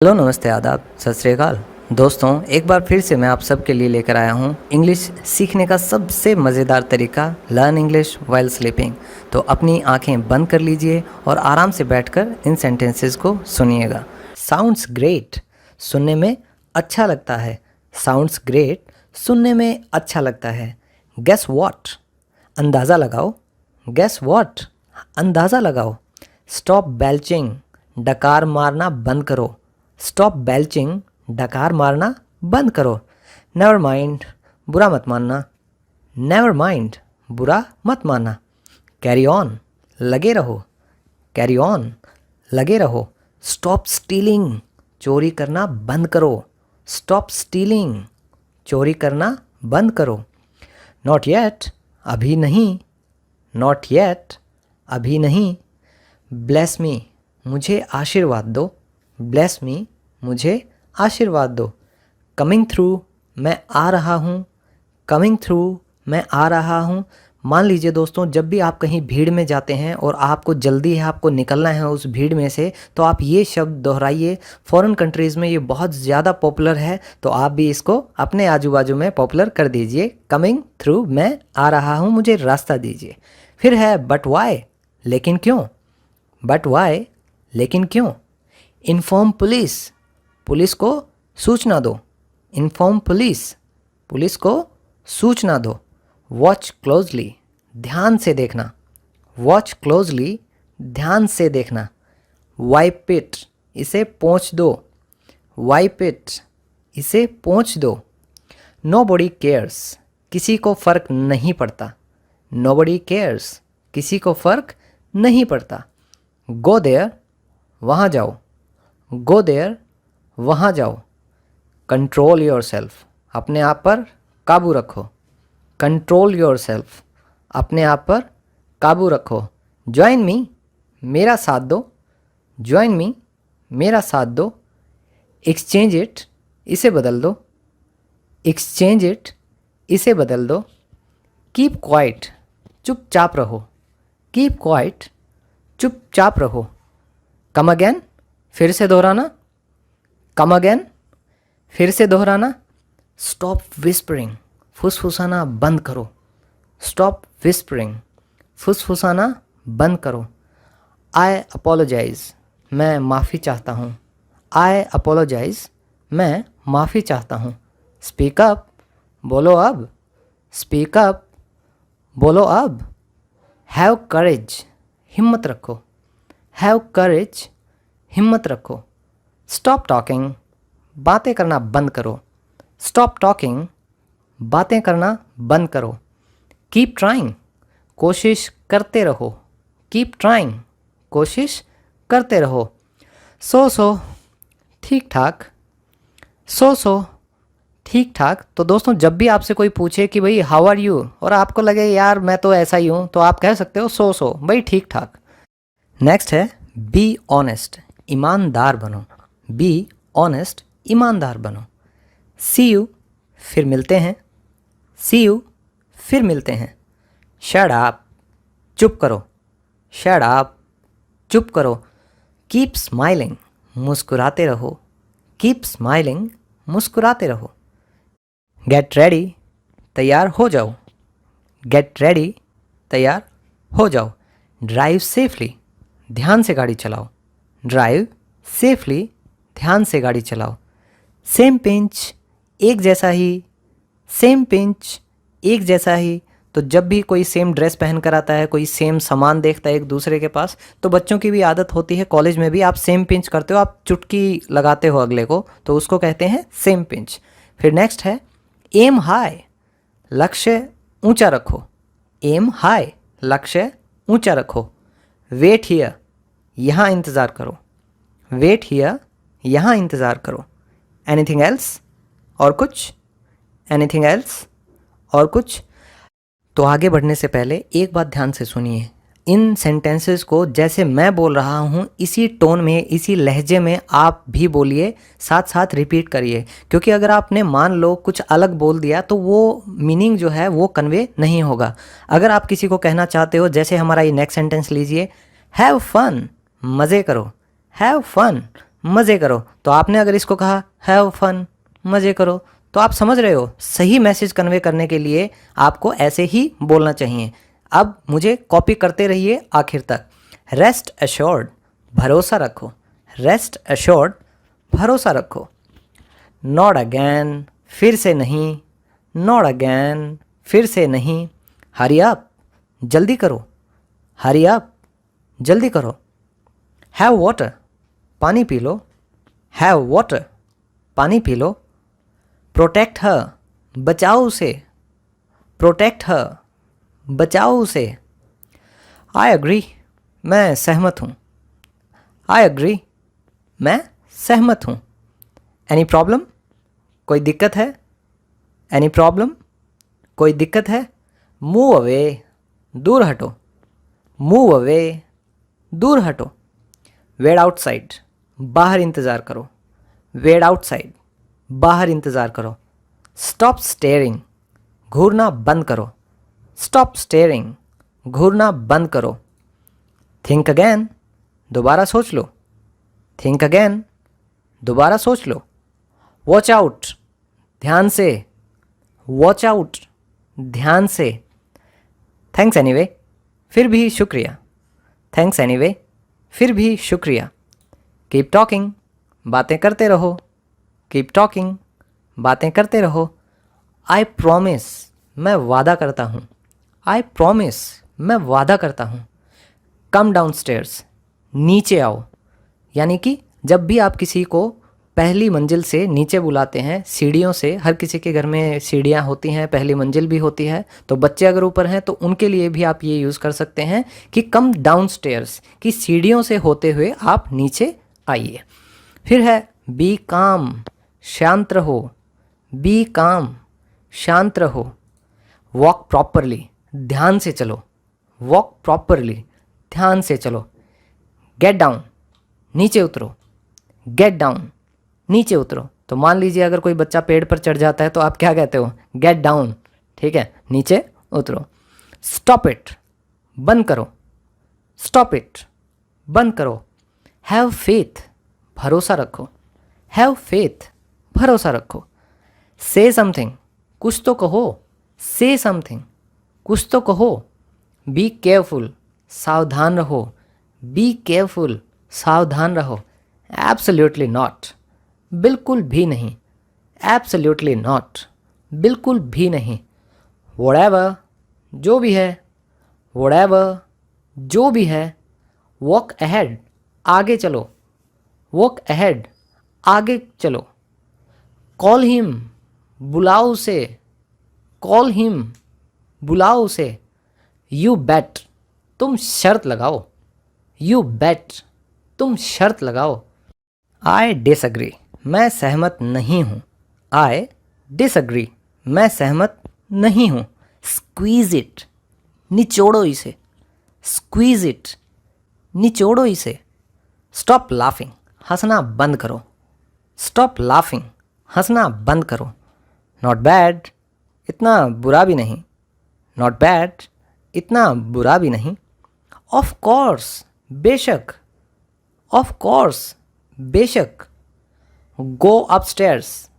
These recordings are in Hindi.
हेलो, नमस्ते, आदाब, सत श्री अकाल। दोस्तों, एक बार फिर से मैं आप सबके लिए लेकर आया हूँ इंग्लिश सीखने का सबसे मज़ेदार तरीका, लर्न इंग्लिश वाइल स्लीपिंग। तो अपनी आंखें बंद कर लीजिए और आराम से बैठकर इन सेंटेंसेस को सुनिएगा। साउंड्स ग्रेट, सुनने में अच्छा लगता है। साउंड्स ग्रेट, सुनने में अच्छा लगता है। गेस व्हाट, अंदाज़ा लगाओ। गेस व्हाट, अंदाज़ा लगाओ। स्टॉप बेल्चिंग, डकार मारना बंद करो। स्टॉप बेल्चिंग, डकार मारना बंद करो। नेवर माइंड, बुरा मत मानना। नेवर माइंड, बुरा मत मानना। कैरी ऑन, लगे रहो। कैरी ऑन, लगे रहो। स्टॉप स्टीलिंग, चोरी करना बंद करो। स्टॉप स्टीलिंग, चोरी करना बंद करो। नॉट येट, अभी नहीं। नॉट येट, अभी नहीं। ब्लेस मी, मुझे आशीर्वाद दो। ब्लेस मी, मुझे आशीर्वाद दो। कमिंग थ्रू, मैं आ रहा हूँ। कमिंग थ्रू, मैं आ रहा हूँ। मान लीजिए दोस्तों, जब भी आप कहीं भीड़ में जाते हैं और आपको जल्दी है, आपको निकलना है उस भीड़ में से, तो आप ये शब्द दोहराइए। फॉरेन कंट्रीज़ में ये बहुत ज़्यादा पॉपुलर है, तो आप भी इसको अपने आजू बाजू में पॉपुलर कर दीजिए। कमिंग थ्रू, मैं आ रहा हूँ, मुझे रास्ता दीजिए। फिर है बट वाई, लेकिन क्यों। बट वाई, लेकिन क्यों। इन्फॉर्म पुलिस, पुलिस को सूचना दो। इन्फॉर्म पुलिस, पुलिस को सूचना दो। वॉच क्लोजली, ध्यान से देखना। वॉच क्लोजली, ध्यान से देखना। वाइप इट, इसे पोंछ दो। वाइप इट, इसे पोंछ दो। नोबडी केयर्स, किसी को फ़र्क नहीं पड़ता। नोबडी केयर्स, किसी को फ़र्क नहीं पड़ता। गो देयर, वहाँ जाओ। गो देयर, वहाँ जाओ। कंट्रोल योर सेल्फ, अपने आप पर काबू रखो। कंट्रोल योर सेल्फ, अपने आप पर काबू रखो। ज्वाइन मी, मेरा साथ दो। ज्वाइन मी, मेरा साथ दो। एक्सचेंज इट, इसे बदल दो। एक्सचेंज इट, इसे बदल दो। कीप क्वाइट, चुपचाप रहो। कीप क्वाइट, चुपचाप रहो। कम अगेन, फिर से दोहराना। कम अगेन, फिर से दोहराना। स्टॉप विस्परिंग, फुसफुसाना बंद करो। स्टॉप विस्परिंग, फुसफुसाना बंद करो। आई अपोलोजाइज, मैं माफ़ी चाहता हूँ। आई अपोलोजाइज, मैं माफ़ी चाहता हूँ। स्पीक अप, बोलो अब। स्पीक अप, बोलो अब। हैव करेज, हिम्मत रखो। हैव करेज, हिम्मत रखो। स्टॉप टॉकिंग, बातें करना बंद करो। स्टॉप टॉकिंग, बातें करना बंद करो। कीप ट्राइंग, कोशिश करते रहो। कीप ट्राइंग, कोशिश करते रहो। सो ठीक ठाक। सो ठीक ठाक। तो दोस्तों, जब भी आपसे कोई पूछे कि भाई हाउ आर यू, और आपको लगे यार मैं तो ऐसा ही हूँ, तो आप कह सकते हो सो भाई ठीक ठाक। नेक्स्ट है बी ऑनेस्ट, ईमानदार बनो। बी ऑनेस्ट, ईमानदार बनो। सी यू, फिर मिलते हैं। सी यू, फिर मिलते हैं। शट अप, चुप करो। शट अप, चुप करो। कीप स्माइलिंग, मुस्कुराते रहो। कीप स्माइलिंग, मुस्कुराते रहो। गेट रेडी, तैयार हो जाओ। गेट रेडी, तैयार हो जाओ। ड्राइव सेफली, ध्यान से गाड़ी चलाओ। ड्राइव सेफली, ध्यान से गाड़ी चलाओ। सेम पिंच, एक जैसा ही। सेम पिंच, एक जैसा ही। तो जब भी कोई सेम ड्रेस पहन कर आता है, कोई सेम सामान देखता है एक दूसरे के पास, तो बच्चों की भी आदत होती है, कॉलेज में भी आप सेम पिंच करते हो, आप चुटकी लगाते हो अगले को, तो उसको कहते हैं सेम पिंच। फिर नेक्स्ट है एम हाई, लक्ष्य ऊंचा रखो। एम हाई, लक्ष्य ऊंचा रखो। वेट हियर, यहाँ इंतज़ार करो। वेट हियर, यहाँ इंतज़ार करो। एनीथिंग एल्स, और कुछ। एनीथिंग एल्स, और कुछ। तो आगे बढ़ने से पहले एक बात ध्यान से सुनिए। इन सेंटेंसेस को जैसे मैं बोल रहा हूँ, इसी टोन में, इसी लहजे में आप भी बोलिए, साथ साथ रिपीट करिए। क्योंकि अगर आपने मान लो कुछ अलग बोल दिया, तो वो मीनिंग जो है वो कन्वे नहीं होगा। अगर आप किसी को कहना चाहते हो, जैसे हमारा ये नेक्स्ट सेंटेंस लीजिए, हैव फन, मज़े करो। हैव फन, मज़े करो। तो आपने अगर इसको कहा हैव फन, मज़े करो, तो आप समझ रहे हो सही मैसेज कन्वे करने के लिए आपको ऐसे ही बोलना चाहिए। अब मुझे कॉपी करते रहिए आखिर तक। रेस्ट एश्योर्ड, भरोसा रखो। रेस्ट एश्योर्ड, भरोसा रखो। नॉट अगैन, फिर से नहीं। नॉट अगैन, फिर से नहीं। हरी अप, जल्दी करो। हरी अप, जल्दी करो। हैव वाटर, पानी पी लो। हैव वाटर, पानी पी लो। प्रोटेक्ट हर, बचाओ उसे। प्रोटेक्ट हर, बचाओ उसे। आई एग्री, मैं सहमत हूँ। आई एग्री, मैं सहमत हूँ। एनी प्रॉब्लम, कोई दिक्कत है। एनी प्रॉब्लम, कोई दिक्कत है। मूव अवे, दूर हटो। मूव अवे, दूर हटो। वेट आउटसाइड, बाहर इंतज़ार करो। वेट आउटसाइड, बाहर इंतज़ार करो। स्टॉप स्टेयरिंग, घूरना बंद करो। स्टॉप स्टेयरिंग, घूरना बंद करो। थिंक अगैन, दोबारा सोच लो। थिंक अगैन, दोबारा सोच लो। वॉच आउट, ध्यान से। वॉच आउट, ध्यान से। थैंक्स एनीवे, फिर भी शुक्रिया। थैंक्स एनीवे, फिर भी शुक्रिया। कीप टॉकिंग, बातें करते रहो। कीप टॉकिंग, बातें करते रहो। आई प्रॉमिस, मैं वादा करता हूँ। आई प्रॉमिस, मैं वादा करता हूँ। कम डाउन स्टेयर्स, नीचे आओ। यानी कि जब भी आप किसी को पहली मंजिल से नीचे बुलाते हैं, सीढ़ियों से, हर किसी के घर में सीढ़ियाँ होती हैं, पहली मंजिल भी होती है, तो बच्चे अगर ऊपर हैं तो उनके लिए भी आप ये यूज़ कर सकते हैं कि कम डाउन स्टेयर्स, कि सीढ़ियों से होते हुए आप नीचे आइए। फिर है बी काम, शांत रहो। बी काम, शांत रहो। वॉक प्रॉपरली, ध्यान से चलो। वॉक प्रॉपरली, ध्यान से चलो। गेट डाउन, नीचे उतरो। गेट डाउन, नीचे उतरो। तो मान लीजिए अगर कोई बच्चा पेड़ पर चढ़ जाता है तो आप क्या कहते हो? गेट डाउन, ठीक है, नीचे उतरो। स्टॉप इट, बंद करो। स्टॉप इट, बंद करो। हैव फेथ, भरोसा रखो। हैव फेथ, भरोसा रखो। से समथिंग, कुछ तो कहो। से समथिंग, कुछ तो कहो। बी केयरफुल, सावधान रहो। बी केयरफुल, सावधान रहो। एब्सोल्युटली नॉट, बिल्कुल भी नहीं। एब्सोल्युटली नॉट, बिल्कुल भी नहीं। व्हाटएवर, जो भी है। व्हाटएवर, जो भी है। वॉक अहेड, आगे चलो। वॉक अहेड, आगे चलो। कॉल हिम, बुलाओ उसे। कॉल हिम, बुलाओ उसे। यू बेट, तुम शर्त लगाओ। यू बेट, तुम शर्त लगाओ। आई डिसएग्री, मैं सहमत नहीं हूँ। आई डिसएग्री, मैं सहमत नहीं हूँ। स्क्वीज इट, निचोड़ो इसे। स्क्वीज इट, निचोड़ो इसे। स्टॉप लाफिंग, हंसना बंद करो। स्टॉप लाफिंग, हंसना बंद करो। नॉट बैड, इतना बुरा भी नहीं। नॉट बैड, इतना बुरा भी नहीं। ऑफ कोर्स, बेशक। ऑफ कोर्स, बेशक। गो अपस्टेयर्स,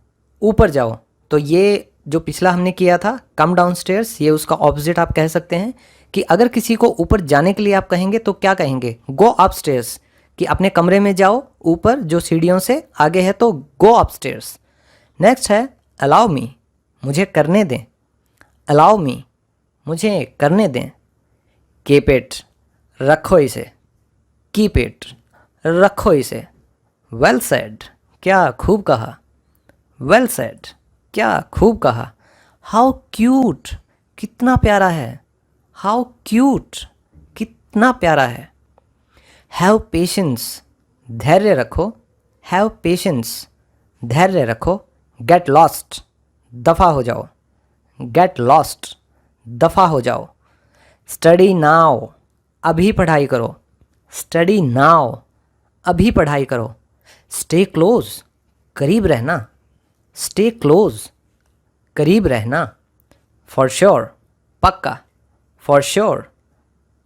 ऊपर जाओ। तो ये जो पिछला हमने किया था कम डाउन स्टेयर्स, ये उसका ऑपोजिट आप कह सकते हैं कि अगर किसी को ऊपर जाने के लिए आप कहेंगे तो क्या कहेंगे? गो अपस्टेयर्स, कि अपने कमरे में जाओ ऊपर, जो सीढ़ियों से आगे है, तो गो अपस्टेयर्स। नेक्स्ट है अलाउ मी, मुझे करने दें। अलाउ मी, मुझे करने दें। कीप इट, रखो इसे। कीप इट, रखो इसे। वेल सेड, क्या खूब कहा। वेल सेड, क्या खूब कहा। हाउ क्यूट, कितना प्यारा है। हाउ क्यूट, कितना प्यारा है। हैव पेशेंस, धैर्य रखो। हैव पेशेंस, धैर्य रखो। गेट लॉस्ट, दफ़ा हो जाओ। गेट लॉस्ट, दफ़ा हो जाओ। स्टडी नाउ, अभी पढ़ाई करो। स्टडी नाउ, अभी पढ़ाई करो। स्टे क्लोज, करीब रहना। स्टे क्लोज, करीब रहना। फॉर श्योर, पक्का। फॉर श्योर,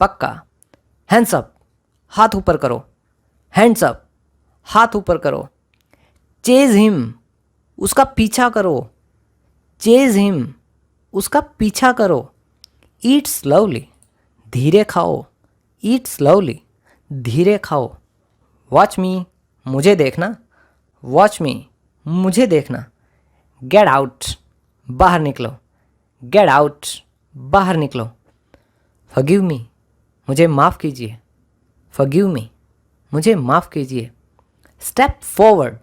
पक्का। हैंड्स अप, हाथ ऊपर करो। हैंड्स अप, हाथ ऊपर करो। चेज हिम, उसका पीछा करो। चेज हिम, उसका पीछा करो। ईट स्लोली, धीरे खाओ। ईट स्लोली, धीरे खाओ। वॉच मी, मुझे देखना। वॉच मी, मुझे देखना। गेट आउट, बाहर निकलो। गेट आउट, बाहर निकलो। फॉरगिव मी, मुझे माफ़ कीजिए। फॉरगिव मी, मुझे माफ़ कीजिए। स्टेप फॉरवर्ड,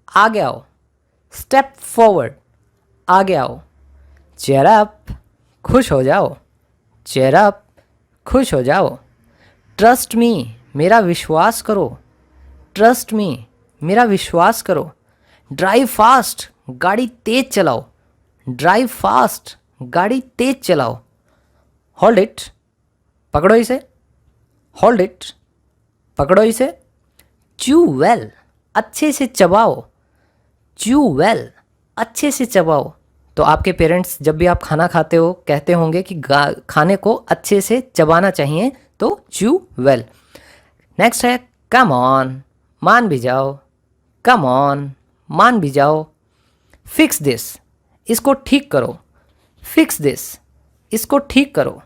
आगे आओ। स्टेप फॉरवर्ड, आगे आओ। चेयर अप, खुश हो जाओ। चेयर अप, खुश हो जाओ। ट्रस्ट मी, मेरा विश्वास करो। ट्रस्ट मी, मेरा विश्वास करो। ड्राइव फास्ट, गाड़ी तेज चलाओ। ड्राइव फास्ट, गाड़ी तेज चलाओ। होल्ड इट, पकड़ो इसे। होल्ड इट, पकड़ो इसे। च्यू वेल, अच्छे से चबाओ। च्यू वेल, अच्छे से चबाओ। तो आपके पेरेंट्स जब भी आप खाना खाते हो कहते होंगे कि खाने को अच्छे से चबाना चाहिए, तो च्यू वेल। नेक्स्ट है कम ऑन, मान भी जाओ। कम ऑन, मान भी जाओ। फिक्स दिस, इसको ठीक करो। फिक्स दिस, इसको ठीक करो।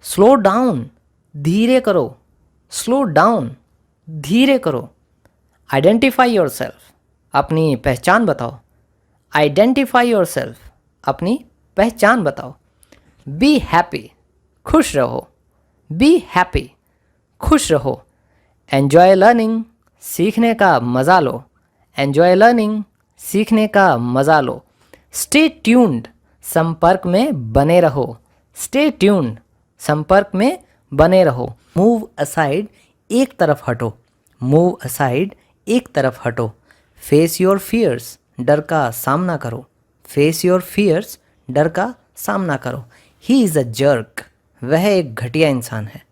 स्लो डाउन, धीरे करो। स्लो डाउन, धीरे करो। आइडेंटिफाई योरसेल्फ, अपनी पहचान बताओ। आइडेंटिफाई योरसेल्फ, अपनी पहचान बताओ। बी हैप्पी, खुश रहो। बी हैप्पी, खुश रहो। एन्जॉय लर्निंग, सीखने का मज़ा लो। एन्जॉय लर्निंग, सीखने का मज़ा लो। स्टे ट्यून्ड, संपर्क में बने रहो। स्टे ट्यून्ड, संपर्क में बने रहो। मूव असाइड, एक तरफ हटो। मूव असाइड, एक तरफ हटो। फेस योर फियर्स, डर का सामना करो। फेस योर फियर्स, डर का सामना करो। ही इज़ अ जर्क, वह एक घटिया इंसान है।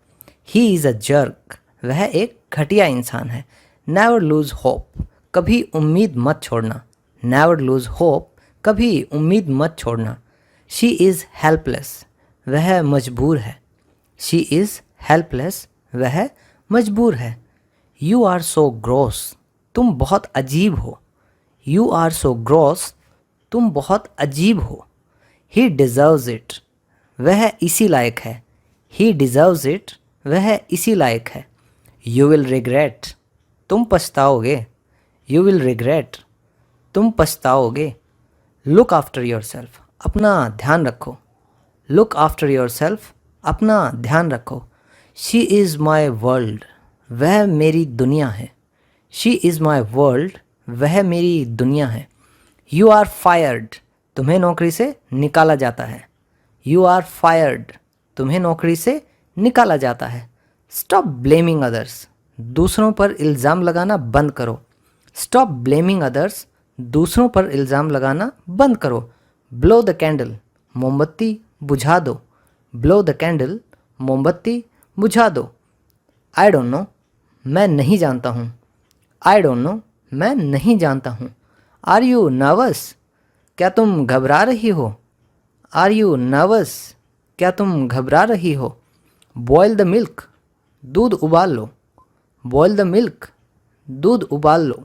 ही इज़ अ जर्क, वह एक घटिया इंसान है। नेवर लूज होप, कभी उम्मीद मत छोड़ना। नेवर लूज होप, कभी उम्मीद मत छोड़ना। शी इज़ हेल्पलेस, वह मजबूर है। शी इज़ हेल्पलेस, वह मजबूर है। यू आर सो ग्रॉस, तुम बहुत अजीब हो। यू आर सो ग्रॉस, तुम बहुत अजीब हो। ही डिज़र्व्स इट, वह इसी लायक है। ही डिज़र्व्स इट, वह इसी लायक है। यू विल रिग्रेट, तुम पछताओगे। यू विल रिग्रेट, तुम पछताओगे। लुक आफ्टर योर सेल्फ, अपना ध्यान रखो। लुक आफ्टर योर सेल्फ, अपना ध्यान रखो। शी इज़ माई वर्ल्ड, वह मेरी दुनिया है। शी इज़ माई वर्ल्ड, वह मेरी दुनिया है। यू आर फायर्ड, तुम्हें नौकरी से निकाला जाता है। यू आर फायर्ड, तुम्हें नौकरी से निकाला जाता है। स्टॉप ब्लेमिंग अदर्स, दूसरों पर इल्ज़ाम लगाना बंद करो। स्टॉप ब्लेमिंग अदर्स, दूसरों पर इल्ज़ाम लगाना बंद करो। ब्लो द कैंडल, मोमबत्ती बुझा दो। ब्लो द कैंडल, मोमबत्ती बुझा दो। आई डोंट नो, मैं नहीं जानता हूँ। आई डोंट नो, मैं नहीं जानता हूँ। आर यू नर्वस, क्या तुम घबरा रही हो। आर यू नर्वस, क्या तुम घबरा रही हो। बॉयल द मिल्क, दूध उबाल लो। बॉयल द मिल्क, दूध उबाल लो।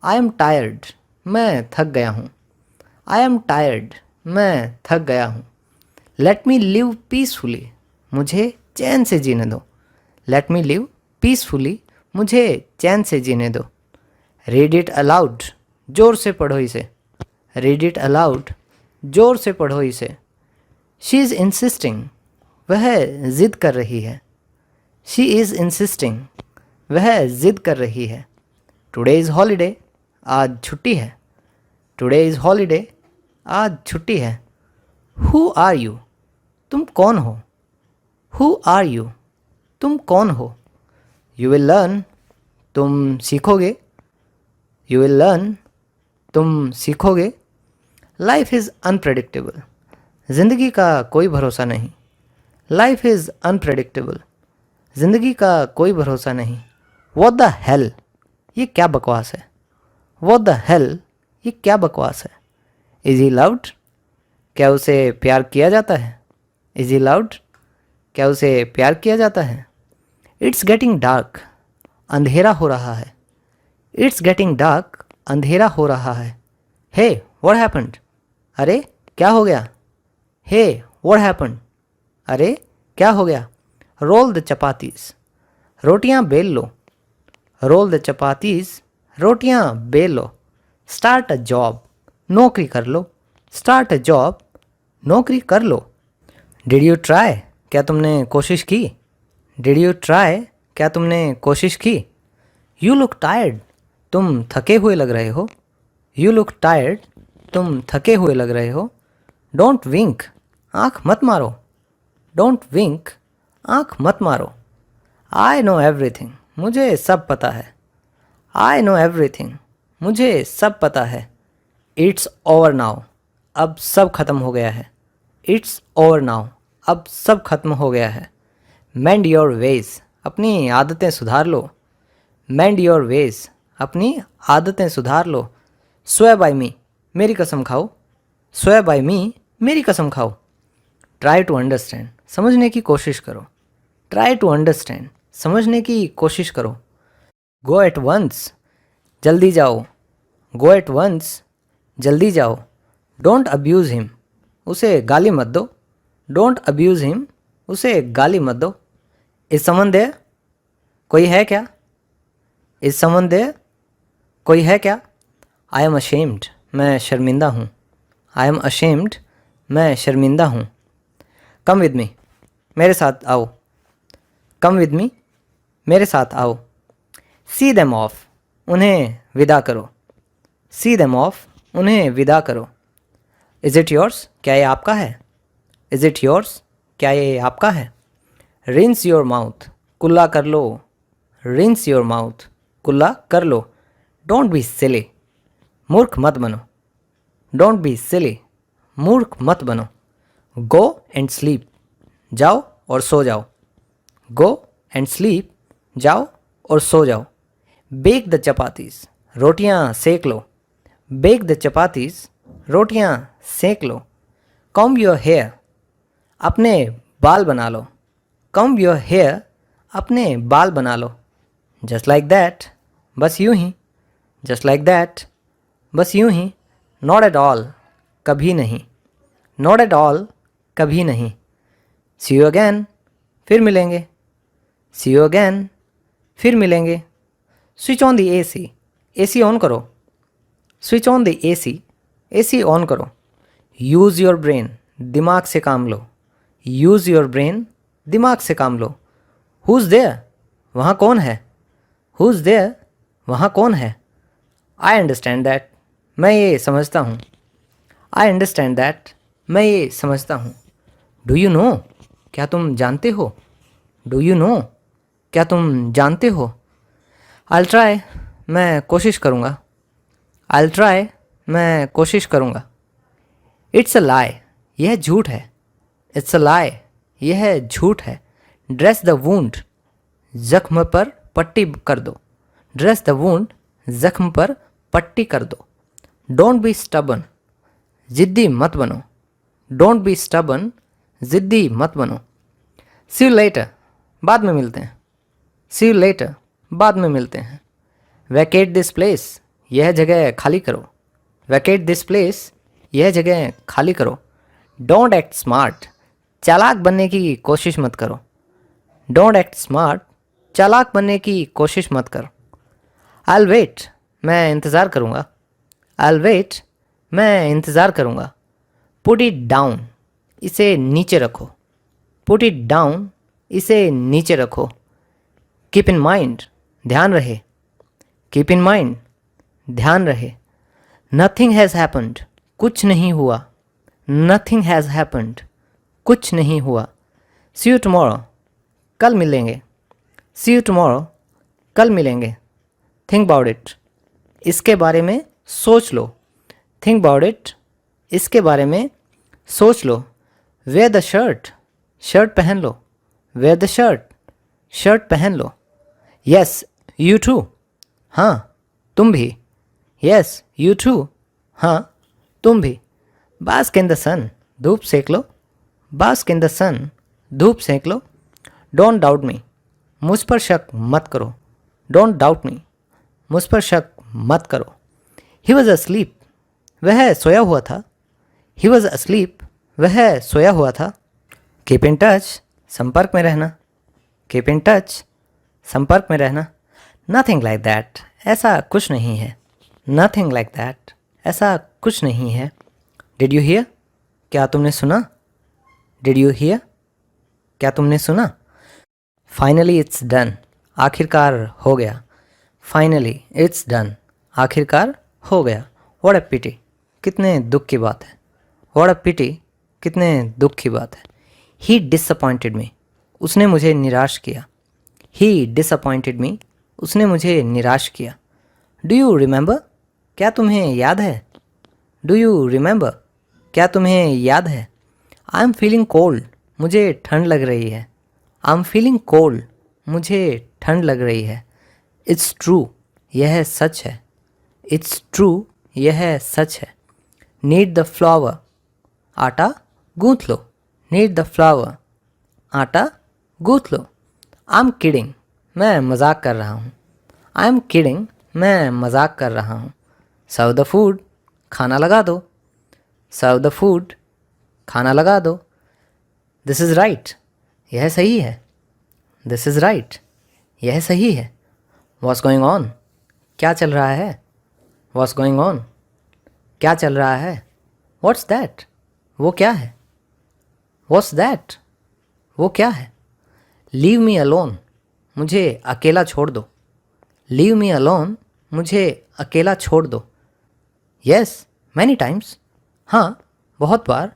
आई एम टायर्ड, मैं थक गया हूँ। आई एम टायर्ड, मैं थक गया हूँ। लेट मी लिव पीसफुली, मुझे चैन से जीने दो। लेट मी लिव पीसफुली, मुझे चैन से जीने दो। रीड इट अलाउड, जोर से पढ़ो इसे। रीड इट अलाउड, जोर से पढ़ो इसे। शी इज़ इंसिस्टिंग, वह ज़िद कर रही है। शी इज़ इंसिस्टिंग, वह ज़िद कर रही है। टुडे इज़ हॉलीडे, आज छुट्टी है। टुडे इज़ हॉलीडे, आज छुट्टी है। हु आर यू, तुम कौन हो। हु आर यू, तुम कौन हो। यू विल लर्न, तुम सीखोगे। यू विल लर्न, तुम सीखोगे। लाइफ इज़ अनप्रेडिक्टेबल, ज़िंदगी का कोई भरोसा नहीं। लाइफ इज़ अनप्रेडिक्टेबल, ज़िंदगी का कोई भरोसा नहीं। व्हाट द हेल, ये क्या बकवास है। व्हाट द हेल, ये क्या बकवास है। इज़ ही लव्ड, क्या उसे प्यार किया जाता है। इज़ ही लव्ड, क्या उसे प्यार किया जाता है। इट्स गेटिंग डार्क, अंधेरा हो रहा है। इट्स गेटिंग डार्क, अंधेरा हो रहा है। हे व्हाट हैपेंड, अरे क्या हो गया। हे व्हाट हैपेंड, अरे क्या हो गया। रोल द चपातीस, रोटियां बेल लो। रोल द चपातीस, रोटियां बेल लो। स्टार्ट अ जॉब, नौकरी कर लो। स्टार्ट अ जॉब, नौकरी कर लो। डिड यू ट्राई, क्या तुमने कोशिश की। डिड यू ट्राई, क्या तुमने कोशिश की। यू लुक टायर्ड, तुम थके हुए लग रहे हो। यू लुक टायर्ड, तुम थके हुए लग रहे हो। डोंट विंक, आँख मत मारो। डोंट विंक, आँख मत मारो। आई नो एवरीथिंग, मुझे सब पता है। आई नो एवरीथिंग, मुझे सब पता है। इट्स ओवर नाउ, अब सब खत्म हो गया है। इट्स ओवर नाउ, अब सब खत्म हो गया है। मेंड योर वेज, अपनी आदतें सुधार लो। मेंड योर वेज, अपनी आदतें सुधार लो। स्वेयर बाय मी, मेरी कसम खाओ। स्वेयर बाय मी, मेरी कसम खाओ। ट्राई टू अंडरस्टैंड, समझने की कोशिश करो। ट्राई टू अंडरस्टैंड, समझने की कोशिश करो। गो एट वंस, जल्दी जाओ। गो एट वंस, जल्दी जाओ। डोंट अब्यूज़ हिम, उसे गाली मत दो। डोंट अब्यूज़ हिम, उसे गाली मत दो। इज समवन देयर, कोई है क्या। इज समवन देयर, कोई है क्या। आई एम अशेम्ड, मैं शर्मिंदा हूँ। आई एम अशेम्ड, मैं शर्मिंदा हूँ। कम विद मी, मेरे साथ आओ। कम विद मी, मेरे साथ आओ। सी देम ऑफ, उन्हें विदा करो। सी देम ऑफ, उन्हें विदा करो। इज़ इट योर्स, क्या ये आपका है। इज़ इट योर्स, क्या ये आपका है। रिंस योर माउथ, कुल्ला कर लो। रिंस योर माउथ, कुल्ला कर लो। डोंट बी सिली, मूर्ख मत बनो। डोंट बी सिली, मूर्ख मत बनो। गो एंड स्लीप, जाओ और सो जाओ। गो एंड स्लीप, जाओ और सो जाओ। बेक द चपातीस, रोटियां सेक लो। बेक द चपातीस, रोटियां सेक लो। कॉम्ब योर हेयर, अपने बाल बना लो। कॉम्ब योर हेयर, अपने बाल बना लो। जस्ट लाइक दैट, बस यूं ही। जस्ट लाइक दैट, बस यूं ही। नॉट एट ऑल, कभी नहीं। नॉट एट ऑल, कभी नहीं। सी यू अगैन, फिर मिलेंगे। सी यू अगैन, फिर मिलेंगे। Switch on the AC, AC on करो। Switch on the AC, AC on करो। यूज़ योर ब्रेन, दिमाग से काम लो। यूज़ योर ब्रेन, दिमाग से काम लो। हुज़ देयर, वहाँ कौन है। हुज़ देयर, वहाँ कौन है। आई अंडरस्टैंड दैट, मैं ये समझता हूँ। आई अंडरस्टैंड दैट, मैं ये समझता हूँ। डू यू नो, क्या तुम जानते हो। डू यू नो, क्या तुम जानते हो। आई ट्राई, मैं कोशिश करूँगा। आई ट्राई, मैं कोशिश करूँगा। इट्स अ लाई, यह झूठ है। इट्स अ लाई, यह झूठ है। ड्रेस द वुंड, जख्म पर पट्टी कर दो। ड्रेस द वुंड, जख्म पर पट्टी कर दो। डोंट बी स्टबन, जिद्दी मत बनो। डोंट बी स्टबन, जिद्दी मत बनो। सी यू लेटर, बाद में मिलते हैं। सी यू लेटर, बाद में मिलते हैं। वैकेट दिस प्लेस, यह जगह खाली करो। वैकेट दिस प्लेस, यह जगह खाली करो। डोंट एक्ट स्मार्ट, चालाक बनने की कोशिश मत करो। डोंट एक्ट स्मार्ट, चालाक बनने की कोशिश मत करो। आई वेट, मैं इंतज़ार करूँगा। आई वेट, मैं इंतज़ार करूँगा। पुट इट डाउन, इसे नीचे रखो। पुट इट डाउन, इसे नीचे रखो। कीप इन माइंड, ध्यान रहे। कीप इन माइंड, ध्यान रहे। नथिंग हैज़ हैपन्ड, कुछ नहीं हुआ। नथिंग हैज़ हैपन्ड, कुछ नहीं हुआ। सी यू टुमारो, कल मिलेंगे। सी यू टुमारो, कल मिलेंगे। थिंक अबाउट इट, इसके बारे में सोच लो। थिंक अबाउट इट, इसके बारे में सोच लो। वेयर द शर्ट, शर्ट पहन लो। वेयर द शर्ट, शर्ट पहन लो। यस यू टू, हाँ तुम भी। यस यू टू, हाँ तुम भी। बास्क इन द सन, धूप सेक लो। बास्क इन द सन, धूप सेक लो। डोंट डाउट मी, मुझ पर शक मत करो। डोंट डाउट मी, मुझ पर शक मत करो। ही वॉज asleep, वह सोया हुआ था। ही वॉज asleep, वह सोया हुआ था। कीप इन टच, संपर्क में रहना। कीप इन टच, संपर्क में रहना। नथिंग लाइक दैट, ऐसा कुछ नहीं है। नथिंग लाइक दैट, ऐसा कुछ नहीं है। डिड यू हियर, क्या तुमने सुना? डिड यू हियर, क्या तुमने सुना? फाइनली इट्स डन, आखिरकार हो गया। फाइनली इट्स डन, आखिरकार हो गया। व्हाट अ पिटी, कितने दुख की बात है। व्हाट अ पिटी, कितने दुख की बात है। ही डिसअपॉइंटेड मी, उसने मुझे निराश किया। ही डिसअपॉइंटेड मी, उसने मुझे निराश किया। डू यू रिमेंबर, क्या तुम्हें याद है? डू यू रिमेंबर, क्या तुम्हें याद है? आई एम फीलिंग कोल्ड, मुझे ठंड लग रही है। आई एम फीलिंग कोल्ड, मुझे ठंड लग रही है। इट्स ट्रू, यह सच है। इट्स ट्रू, यह सच है। नीड द फ्लावर, आटा गूंथ लो। नीड द फ्लावर, आटा गूंथ लो। आई एम किडिंग, मैं मजाक कर रहा हूँ। आई एम किडिंग, मैं मजाक कर रहा हूँ। सर्व द फूड, खाना लगा दो। सर्व द फूड, खाना लगा दो। दिस इज़ राइट, यह सही है। दिस इज़ राइट, यह सही है। वॉट्स गोइंग ऑन, क्या चल रहा है? वॉट्स गोइंग ऑन, क्या चल रहा है? व्हाट्स दैट, वो क्या है? व्हाट्स दैट, वो क्या है? लीव मी अलोन, मुझे अकेला छोड़ दो। लीव मी अलोन, मुझे अकेला छोड़ दो। यस मैनी टाइम्स, हाँ बहुत बार।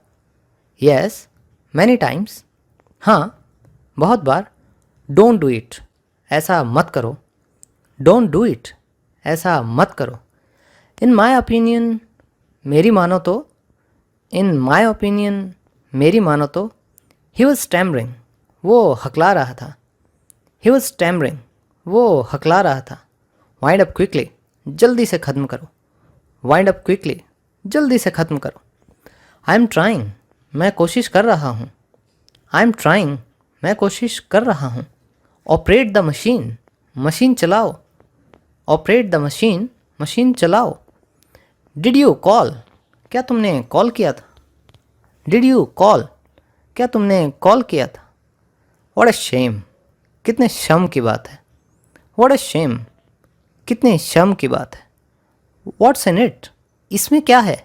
यस मैनी टाइम्स, हाँ बहुत बार। डोंट डू इट, ऐसा मत करो। डोंट डू इट, ऐसा मत करो। इन माई ओपिनियन, मेरी मानो तो। इन माई ओपिनियन, मेरी मानो तो। ही वॉज स्टैमरिंग, वो हकला रहा था। ही वॉज स्टैमरिंग, वो हकला रहा था। वाइंड अप क्विकली, जल्दी से ख़त्म करो। वाइंड अप क्विकली, जल्दी से ख़त्म करो। आई एम ट्राइंग, मैं कोशिश कर रहा हूँ। आई एम ट्राइंग, मैं कोशिश कर रहा हूँ। ऑपरेट द मशीन, मशीन चलाओ। ऑपरेट द मशीन, मशीन चलाओ। डिड यू कॉल, क्या तुमने कॉल किया था? डिड यू कॉल, क्या तुमने कॉल किया था? व्हाट अ शेम, कितने शर्म की बात है। व्हाट अ शेम, कितने शर्म की बात है। व्हाट्स इन इट, इसमें क्या है?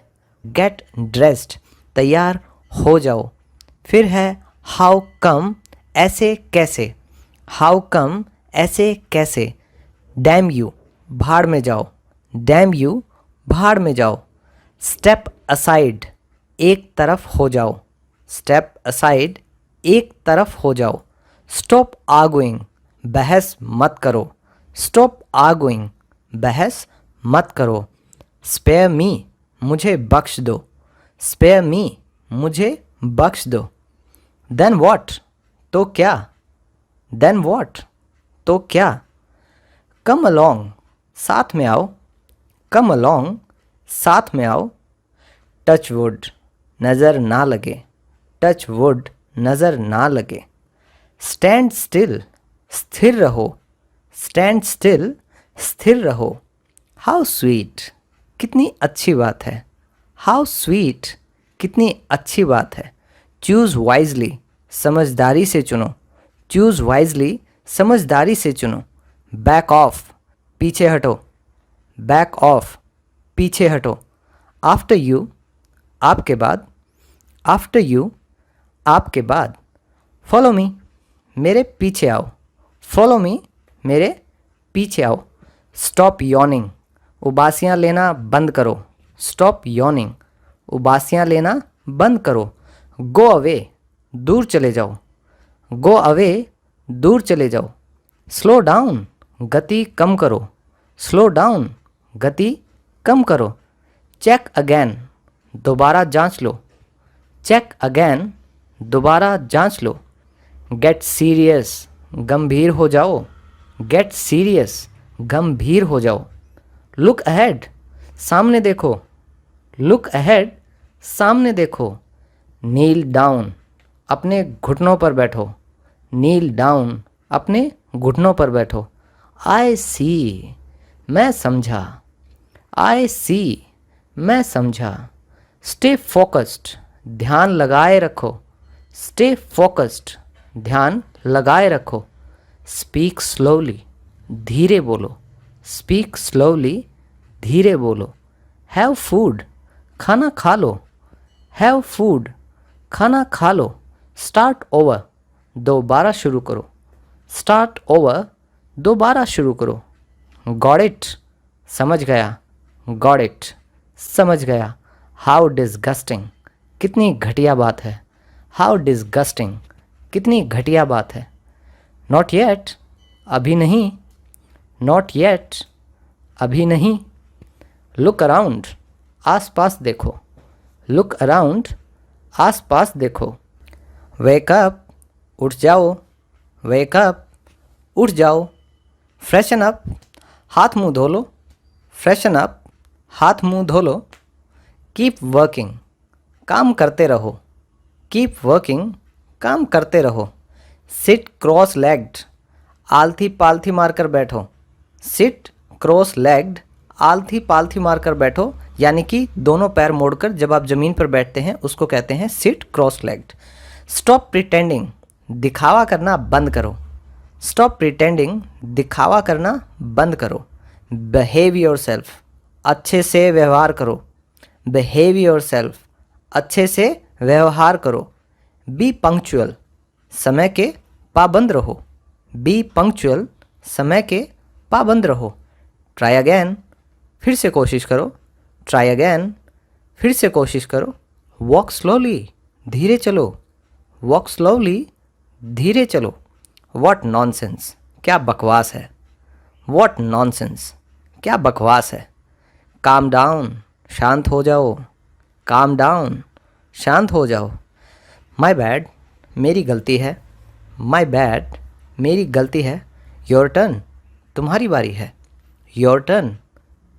गेट ड्रेस्ड, तैयार हो जाओ। फिर है हाउ कम, ऐसे कैसे। हाउ कम, ऐसे कैसे। डैम यू, भाड़ में जाओ। डैम यू, भाड़ में जाओ। स्टेप असाइड, एक तरफ हो जाओ। स्टेप असाइड, एक तरफ हो जाओ। स्टॉप आर्गुइंग, बहस मत करो। स्टॉप आर्गुइंग, बहस मत करो। स्पेयर मी, मुझे बख्श दो। स्पेयर मी, मुझे बख्श दो। देन वॉट, तो क्या। देन वॉट, तो क्या। कम अलोंग, साथ में आओ। कम अलोंग, साथ में आओ। टच वुड, नज़र ना लगे। टच वुड, नज़र ना लगे। स्टैंड स्टिल, स्थिर रहो। स्टैंड स्टिल, स्थिर रहो। हाउ स्वीट, कितनी अच्छी बात है। हाउ स्वीट, कितनी अच्छी बात है। चूज़ वाइजली, समझदारी से चुनो। चूज़ वाइजली, समझदारी से चुनो। बैक ऑफ, पीछे हटो। बैक ऑफ, पीछे हटो। आफ्टर यू, आपके बाद। आफ्टर यू, आपके बाद। फॉलो मी, मेरे पीछे आओ। फॉलो मी, मेरे पीछे आओ। स्टॉप यॉर्निंग, उबासियाँ लेना बंद करो। स्टॉप यॉर्निंग, उबासियाँ लेना बंद करो। गो अवे, दूर चले जाओ। गो अवे, दूर चले जाओ। स्लो डाउन, गति कम करो। स्लो डाउन, गति कम करो। चेक अगैन, दोबारा जांच लो। चेक अगैन, दोबारा जांच लो। गेट सीरियस, गंभीर हो जाओ। गेट सीरियस, गंभीर हो जाओ। लुक अहेड, सामने देखो। लुक अहेड, सामने देखो। नील डाउन, अपने घुटनों पर बैठो। नील डाउन, अपने घुटनों पर बैठो। आई सी, मैं समझा। आई सी, मैं समझा। स्टे फोकस्ड, ध्यान लगाए रखो। स्टे फोकस्ड, ध्यान लगाए रखो। स्पीक स्लोली, धीरे बोलो। स्पीक स्लोली, धीरे बोलो। हैव फूड, खाना खा लो। हैव फूड, खाना खा लो। स्टार्ट ओवर, दोबारा शुरू करो। स्टार्ट ओवर, दोबारा शुरू करो। गॉट इट, समझ गया। गॉट इट, समझ गया। हाउ डिस्गस्टिंग, कितनी घटिया बात है। हाउ डिस्गस्टिंग, कितनी घटिया बात है। नॉट येट, अभी नहीं। नॉट येट, अभी नहीं। लुक अराउंड, आस पास देखो। लुक अराउंड, आस पास देखो। वेक अप, उठ जाओ। वेक अप, उठ जाओ। फ्रेशन अप, हाथ मुंह धो लो। फ्रेशन अप, हाथ मुंह धो लो। कीप वर्किंग, काम करते रहो। कीप वर्किंग, काम करते रहो। सिट क्रॉस लेग्ड, आलथी पालथी मारकर बैठो। सिट क्रॉस लेग्ड, आलथी पालथी मारकर बैठो, यानी कि दोनों पैर मोड़कर जब आप ज़मीन पर बैठते हैं उसको कहते हैं sit cross legged. Stop pretending, दिखावा करना बंद करो। स्टॉप प्रिटेंडिंग, दिखावा करना बंद करो। बिहेव योरसेल्फ, अच्छे से व्यवहार करो। बिहेव योरसेल्फ, अच्छे से व्यवहार करो। बी पंक्चुअल, समय के पाबंद रहो। बी पंक्चुअल, समय के पाबंद रहो। ट्राई अगैन, फिर से कोशिश करो। ट्राई अगैन, फिर से कोशिश करो। वॉक स्लोली, धीरे चलो। वॉक स्लोली, धीरे चलो। वॉट नॉनसेंस, क्या बकवास है। वॉट नॉनसेंस, क्या बकवास है। काम डाउन, शांत हो जाओ। काम डाउन, शांत हो जाओ। माई बैड, मेरी गलती है। माई बैड, मेरी गलती है। योर टर्न, तुम्हारी बारी है। योर टर्न,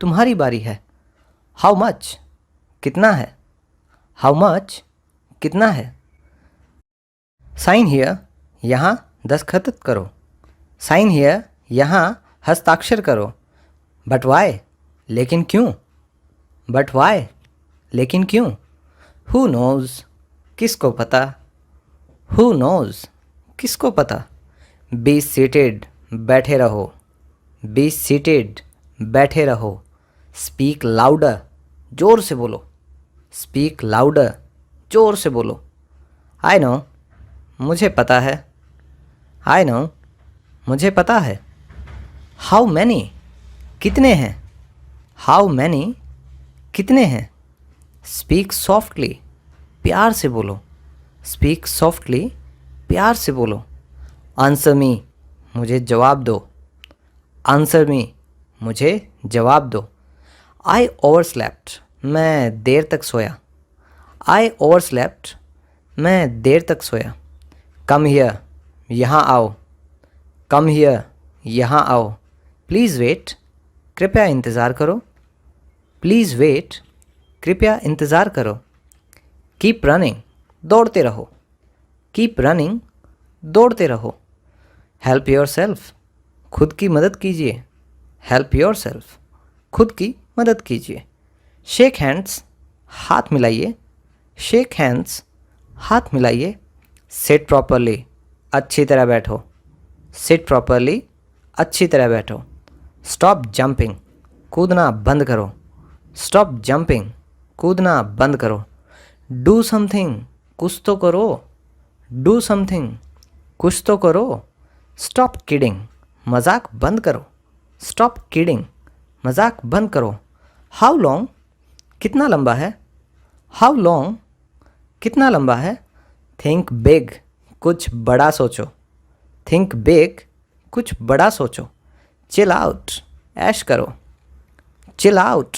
तुम्हारी बारी है। हाउ मच, कितना है। हाउ मच, कितना है। साइन हियर, यहाँ दस्तखत करो। साइन हियर, यहाँ हस्ताक्षर करो। बट वाई, लेकिन क्यों। बट वाई, लेकिन क्यों। हु नोज़, किसको पता। हु नोज़, किसको पता। बी सीटेड, बैठे रहो। बी सीटेड, बैठे रहो। स्पीक लाउडर, ज़ोर से बोलो। स्पीक लाउडर, ज़ोर से बोलो। आई नो, मुझे पता है। आई नो, मुझे पता है। हाउ मैनी, कितने हैं। हाउ मैनी, कितने हैं। स्पीक सॉफ्टली, प्यार से बोलो। स्पीक सॉफ्टली, प्यार से बोलो। आंसर मी, मुझे जवाब दो। आंसर मी, मुझे जवाब दो। आई ओवर स्लेप्ट, मैं देर तक सोया। आई ओवर स्लेप्ट, मैं देर तक सोया। कम हियर, यहाँ आओ। कम हियर, यहाँ आओ। प्लीज़ वेट, कृपया इंतज़ार करो। प्लीज़ वेट, कृपया इंतज़ार करो। कीप रनिंग, दौड़ते रहो। कीप रनिंग, दौड़ते रहो। हेल्प योर सेल्फ, खुद की मदद कीजिए। हेल्प योर सेल्फ, खुद की मदद कीजिए। शेक हैंड्स, हाथ मिलाइए। शेक हैंड्स, हाथ मिलाइए। सिट प्रॉपरली, अच्छी तरह बैठो। सिट प्रॉपरली, अच्छी तरह बैठो। स्टॉप जंपिंग, कूदना बंद करो। स्टॉप जंपिंग, कूदना बंद करो। डू समथिंग, कुछ तो करो। डू समथिंग, कुछ तो करो। स्टॉप किडिंग, मजाक बंद करो। स्टॉप किडिंग, मजाक बंद करो। हाउ लॉन्ग, कितना लंबा है। हाउ लॉन्ग, कितना लंबा है। थिंक बिग, कुछ बड़ा सोचो। थिंक बिग, कुछ बड़ा सोचो। चिल आउट, ऐश करो। चिल आउट,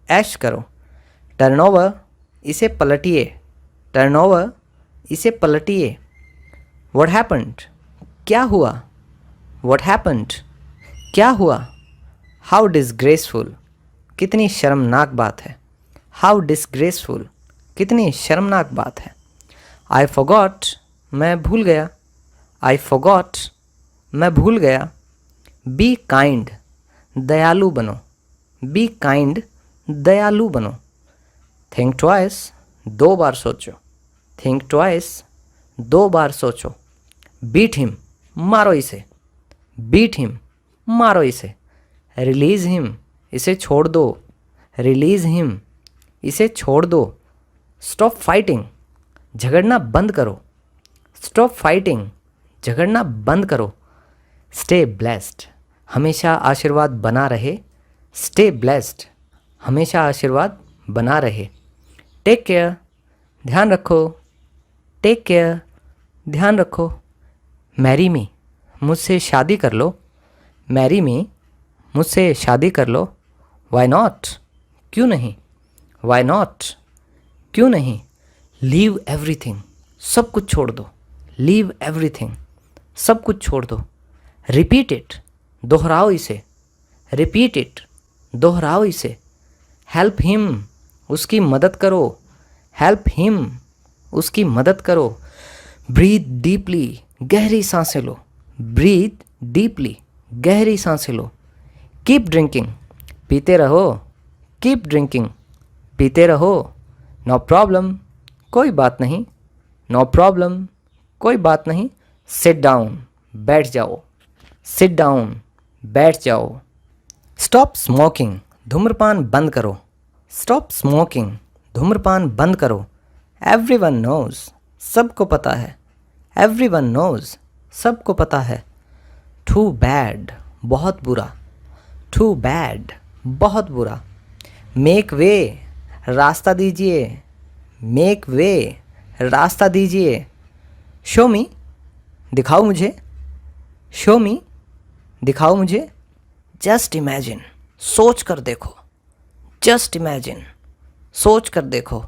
ऐश करो। टर्न ओवर, इसे पलटिए। टर्न ओवर, इसे पलटिए। व्हाट हैपेंड, क्या हुआ। व्हाट हैपेंड, क्या हुआ। हाउ डिसग्रेसफुल, कितनी शर्मनाक बात है। हाउ डिसग्रेसफुल, कितनी शर्मनाक बात है। आई फॉरगॉट, मैं भूल गया। आई फॉरगॉट, मैं भूल गया। बी काइंड, दयालु बनो। बी काइंड, दयालु बनो। थिंक ट्वाइस, 2 बार सोचो। थिंक ट्वाइस, 2 बार सोचो। बीट हिम, मारो इसे। बीट हिम, मारो इसे। रिलीज हिम, इसे छोड़ दो। रिलीज हिम, इसे छोड़ दो। स्टॉप फाइटिंग, झगड़ना बंद करो। स्टॉप फाइटिंग, झगड़ना बंद करो। स्टे ब्लेस्ड, हमेशा आशीर्वाद बना रहे। स्टे ब्लेस्ड, हमेशा आशीर्वाद बना रहे। टेक केयर, ध्यान रखो। टेक केयर, ध्यान रखो। मैरी मी, मुझसे शादी कर लो। मैरी मी, मुझसे शादी कर लो। वाई नॉट, क्यों नहीं। वाई नॉट, क्यों नहीं। लीव एवरीथिंग, सब कुछ छोड़ दो। लीव एवरीथिंग, सब कुछ छोड़ दो। रिपीट इट, दोहराओ इसे। रिपीट इट, दोहराओ इसे। हेल्प हिम, उसकी मदद करो। हेल्प हिम, उसकी मदद करो। ब्रीथ डीपली, गहरी सांसें लो। ब्रीथ डीपली, गहरी सांसें लो। कीप ड्रिंकिंग, पीते रहो। कीप ड्रिंकिंग, पीते रहो। नो प्रॉब्लम, कोई बात नहीं। नो प्रॉब्लम, कोई बात नहीं। सिट डाउन, बैठ जाओ। सिट डाउन, बैठ जाओ। स्टॉप स्मोकिंग, धूम्रपान बंद करो। स्टॉप स्मोकिंग, धूम्रपान बंद करो। एवरीवन नोज, सबको पता है। एवरीवन नोज, सबको पता है। टू बैड, बहुत बुरा। टू बैड, बहुत बुरा। मेक वे, रास्ता दीजिए। मेक वे, रास्ता दीजिए। शो मी, दिखाओ मुझे। शो मी, दिखाओ मुझे। जस्ट इमेजिन, सोच कर देखो। जस्ट इमेजिन, सोच कर देखो।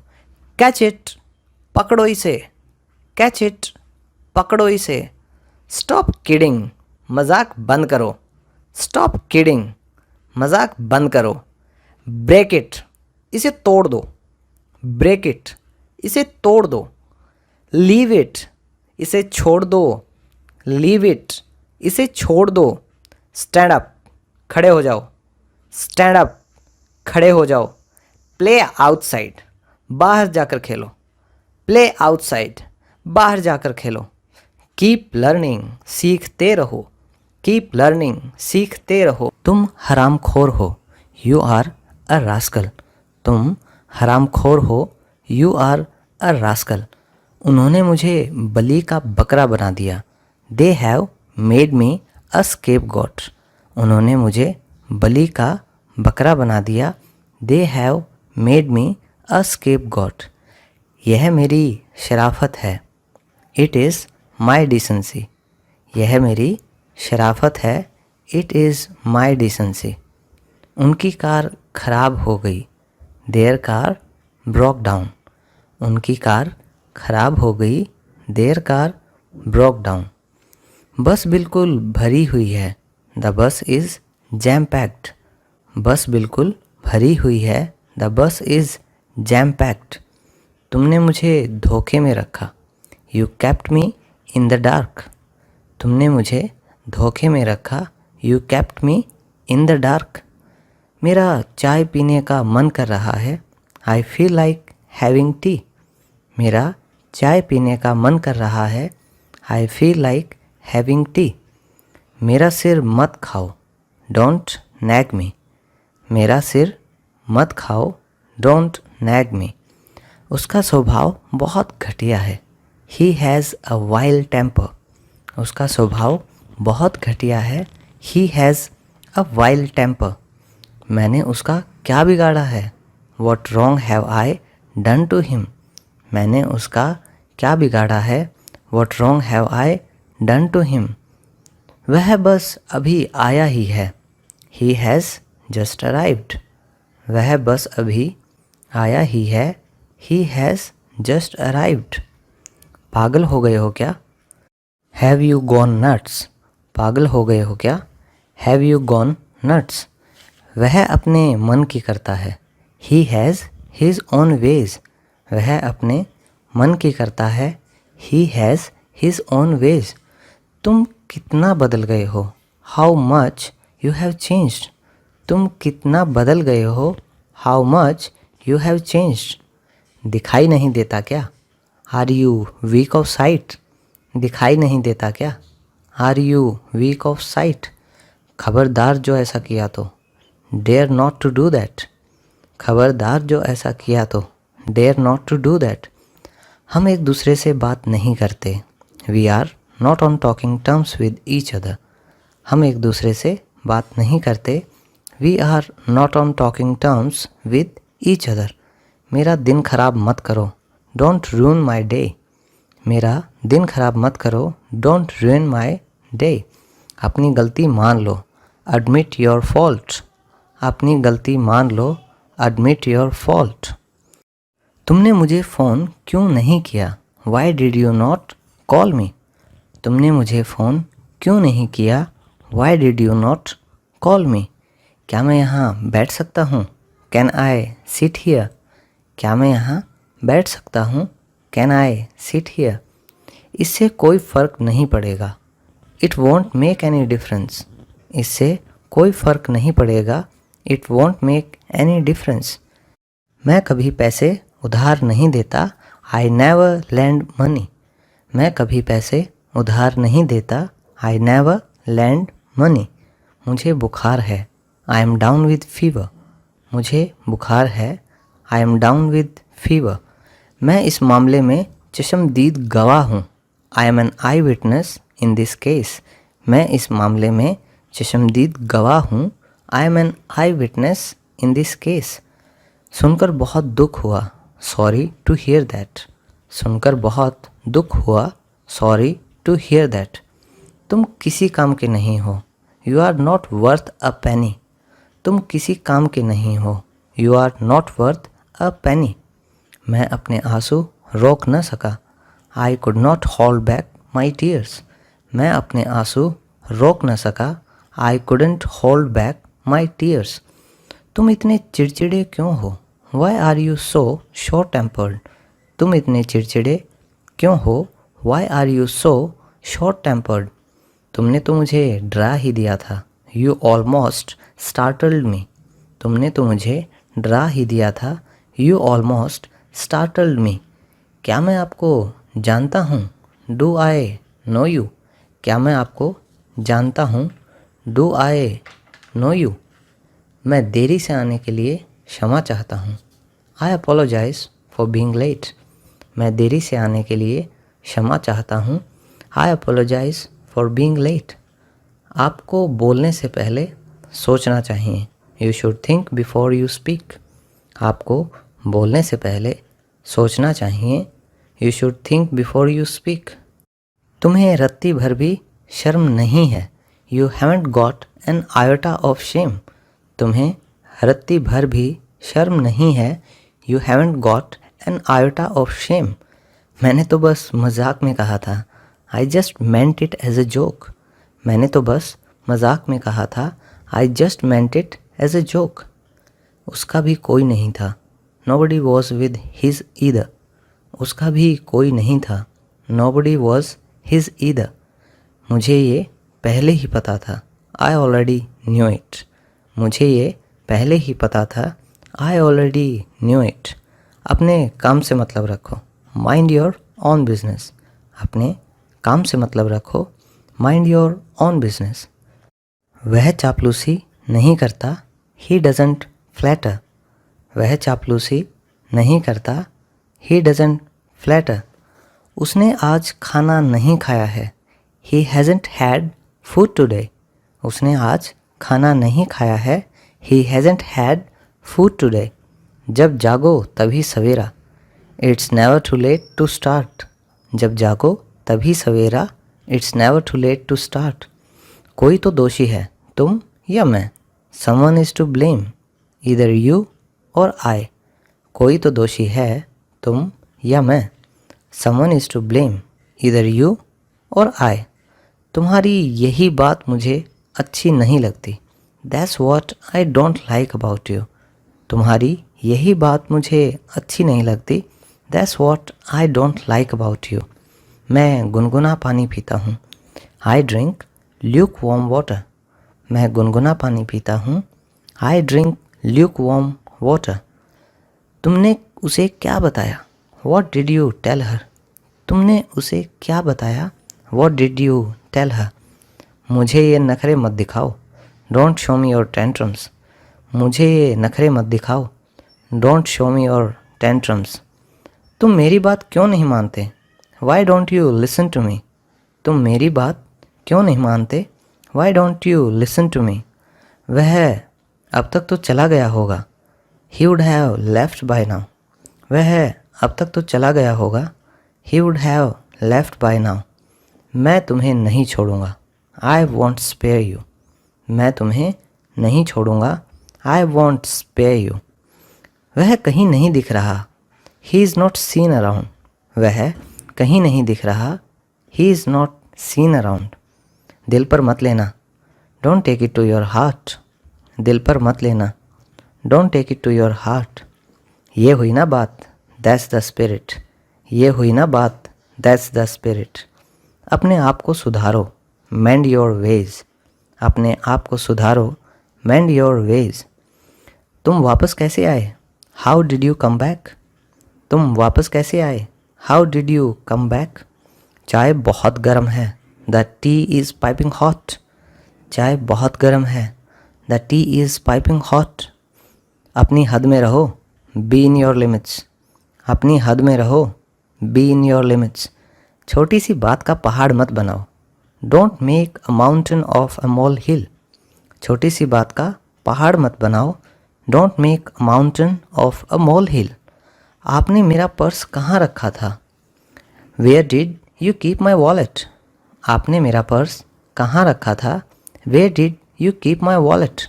कैच इट, पकड़ो इसे। कैच इट, पकड़ो इसे। स्टॉप किडिंग, मजाक बंद करो। स्टॉप किडिंग, मजाक बंद करो। ब्रेक इट, इसे तोड़ दो। ब्रेक इट, इसे तोड़ दो। लीव इट, इसे छोड़ दो। लीव इट, इसे छोड़ दो। स्टैंड अप, खड़े हो जाओ। स्टैंड अप, खड़े हो जाओ। प्ले आउटसाइड, बाहर जाकर खेलो। प्ले आउटसाइड, बाहर जाकर खेलो। कीप लर्निंग, सीखते रहो। कीप लर्निंग, सीखते रहो। तुम हरामखोर हो। You are a rascal. तुम हरामखोर हो। You are a rascal. उन्होंने मुझे बलि का बकरा बना दिया। They have made me a scapegoat. उन्होंने मुझे बलि का बकरा बना दिया। They have made me a scapegoat. यह मेरी शराफत है। It is my decency. यह मेरी शराफत है। It is my decency. उनकी कार खराब हो गई। Their car broke down. उनकी कार खराब हो गई। Their car broke down. Bus बिल्कुल भरी हुई है। The bus is jam packed. बस बिल्कुल भरी हुई है। The bus is jam packed. तुमने मुझे धोखे में रखा। You kept me in the dark. तुमने मुझे धोखे में रखा। You kept me in the dark. मेरा चाय पीने का मन कर रहा है। I feel like having T. मेरा चाय पीने का मन कर रहा है। I feel like having T. मेरा सिर मत खाओ। डोंट नैग मी। मेरा सिर मत खाओ। डोंट नैग मी। उसका स्वभाव बहुत घटिया है। He has a wild temper. उसका स्वभाव बहुत घटिया है। He has a wild temper. मैंने उसका क्या बिगाड़ा है। What wrong have I done to him. मैंने उसका क्या बिगाड़ा है। What wrong have I done to him. वह बस अभी आया ही है। He has just arrived. वह बस अभी आया ही है। He has just arrived. पागल हो गए हो क्या। Have you gone nuts. पागल हो गए हो क्या। Have you gone nuts. वह अपने मन की करता है। He has his own ways. वह अपने मन की करता है। He has his own ways. तुम कितना बदल गए हो। How much you have changed. तुम कितना बदल गए हो, how much you have changed. दिखाई नहीं देता क्या, are you weak of sight. दिखाई नहीं देता क्या, are you weak of sight. खबरदार जो ऐसा किया तो, dare not to do that. खबरदार जो ऐसा किया तो, dare not to do that. हम एक दूसरे से बात नहीं करते, we are not on talking terms with each other. हम एक दूसरे से बात नहीं करते, we are not on talking terms with each other. मेरा दिन खराब मत करो, डोंट रूइन माई डे। मेरा दिन खराब मत करो, डोंट रूइन माई डे। अपनी गलती मान लो, एडमिट योर फॉल्ट। अपनी गलती मान लो, एडमिट योर फॉल्ट। तुमने मुझे फ़ोन क्यों नहीं किया, Y did you not call मी। तुमने मुझे फ़ोन क्यों नहीं किया, Y did you not call मी। क्या मैं यहाँ बैठ सकता हूँ, कैन आई सिट हियर। क्या मैं यहाँ बैठ सकता हूँ, कैन आई सिट हियर। इससे कोई फ़र्क नहीं पड़ेगा, it won't make any difference. इससे कोई फ़र्क नहीं पड़ेगा, it won't make any difference. मैं कभी पैसे उधार नहीं देता, आई नेवर लैंड मनी। मैं कभी पैसे उधार नहीं देता, आई नेवर लैंड मनी। मुझे बुखार है, I am down with fever. मुझे बुखार है, I am down with fever. मैं इस मामले में चश्मदीद गवाह हूँ, I am an eyewitness in this case. मैं इस मामले में चश्मदीद गवाह हूँ, I am an eyewitness in this case. सुनकर बहुत दुख हुआ, सॉरी टू हियर दैट। सुनकर बहुत दुख हुआ, सॉरी टू हियर दैट। तुम किसी काम के नहीं हो, you are not worth a penny. तुम किसी काम के नहीं हो, you are not worth a penny. मैं अपने आंसू रोक न सका, I could not hold back my tears. मैं अपने आंसू रोक न सका, I couldn't hold back my tears. तुम इतने चिड़चिड़े क्यों हो, why are you so short tempered. तुम इतने चिड़चिड़े क्यों हो, why are you so short tempered. तुमने तो मुझे डरा ही दिया था, यू ऑलमोस्ट स्टार्टल्ड मी। तुमने तो मुझे डरा ही दिया था, यू ऑलमोस्ट स्टार्टल्ड मी। क्या मैं आपको जानता हूँ, डू आई नो यू। क्या मैं आपको जानता हूँ, डू आई नो यू। मैं देरी से आने के लिए क्षमा चाहता हूँ, आई अपोलोजाइज़ फॉर बीइंग लेट। मैं देरी से आने के लिए क्षमा चाहता हूँ, आई अपोलोजाइज़ फॉर बीइंग लेट। आपको बोलने से पहले सोचना चाहिए, you should think before you speak. आपको बोलने से पहले सोचना चाहिए, you should think before you speak. तुम्हें रत्ती भर भी शर्म नहीं है, you haven't got an iota of Shem. तुम्हें रत्ती भर भी शर्म नहीं है, you haven't got an iota of shame. मैंने तो बस मजाक में कहा था, I just meant it as a joke. मैंने तो बस मजाक में कहा था, I just meant it as a joke. उसका भी कोई नहीं था, nobody was with his either. उसका भी कोई नहीं था, नोबडी वॉज हिज ईदर। मुझे ये पहले ही पता था, आई ऑलरेडी न्यू इट। मुझे ये पहले ही पता था, आई ऑलरेडी न्यू इट। अपने काम से मतलब रखो, माइंड योर ऑन बिजनेस। अपने काम से मतलब रखो, माइंड योर ऑन बिजनेस। वह चापलूसी नहीं करता, ही डजंट फ्लैटर। वह चापलूसी नहीं करता, ही डजंट फ्लैटर। उसने आज खाना नहीं खाया है, he hasn't had food today. उसने आज खाना नहीं खाया है, he hasn't had food today. जब जागो तभी सवेरा, it's never too late to start. जब जागो तभी सवेरा, it's never too late to start. कोई तो दोषी है, तुम या मैं। Someone is to blame, either you or I. कोई तो दोषी है, तुम या मैं। Someone is to blame, either you or आई। तुम्हारी यही बात मुझे अच्छी नहीं लगती, that's what I don't like about you. तुम्हारी यही बात मुझे अच्छी नहीं लगती, that's what I don't like about you. मैं गुनगुना पानी पीता हूँ, I drink lukewarm water. मैं गुनगुना पानी पीता हूँ, I drink lukewarm water. तुमने उसे क्या बताया? What did you tell her? तुमने उसे क्या बताया? What did you tell her? मुझे ये नखरे मत दिखाओ। Don't show me your tantrums. मुझे ये नखरे मत दिखाओ। Don't show me your tantrums. तुम मेरी बात क्यों नहीं मानते? Why don't you listen to me? तुम मेरी बात क्यों नहीं मानते? Why don't you listen to me? वह अब तक तो चला गया होगा। He would have left by now. वह अब तक तो चला गया होगा। He would have left by now. मैं तुम्हें नहीं छोड़ूंगा। I won't spare you. मैं तुम्हें नहीं छोड़ूंगा। I won't spare you. वह कहीं नहीं दिख रहा। He is not seen around. वह कहीं नहीं दिख रहा। He is not seen around. दिल पर मत लेना। Don't take it to your heart. दिल पर मत लेना। Don't take it to your heart. ये हुई ना बात, दैट्स द स्पिरिट। ये हुई ना बात, दैट्स द स्पिरिट। अपने आप को सुधारो, मेंड योर वेज। अपने आप को सुधारो, मेंड योर वेज। तुम वापस कैसे आए? How did you come back? तुम वापस कैसे आए? How did you come back? चाय बहुत गर्म है। The T is piping hot. चाय बहुत गर्म है। The T is piping hot. अपनी हद में रहो, बी इन योर लिमिट्स। अपनी हद में रहो, बी इन योर लिमिट्स। छोटी सी बात का पहाड़ मत बनाओ। Don't make a mountain of a mole. छोटी सी बात का पहाड़ मत बनाओ। Don't make a mountain of a mole. आपने मेरा पर्स कहाँ रखा था? Where did you keep my wallet? आपने मेरा पर्स कहाँ रखा था? Where did you keep my wallet?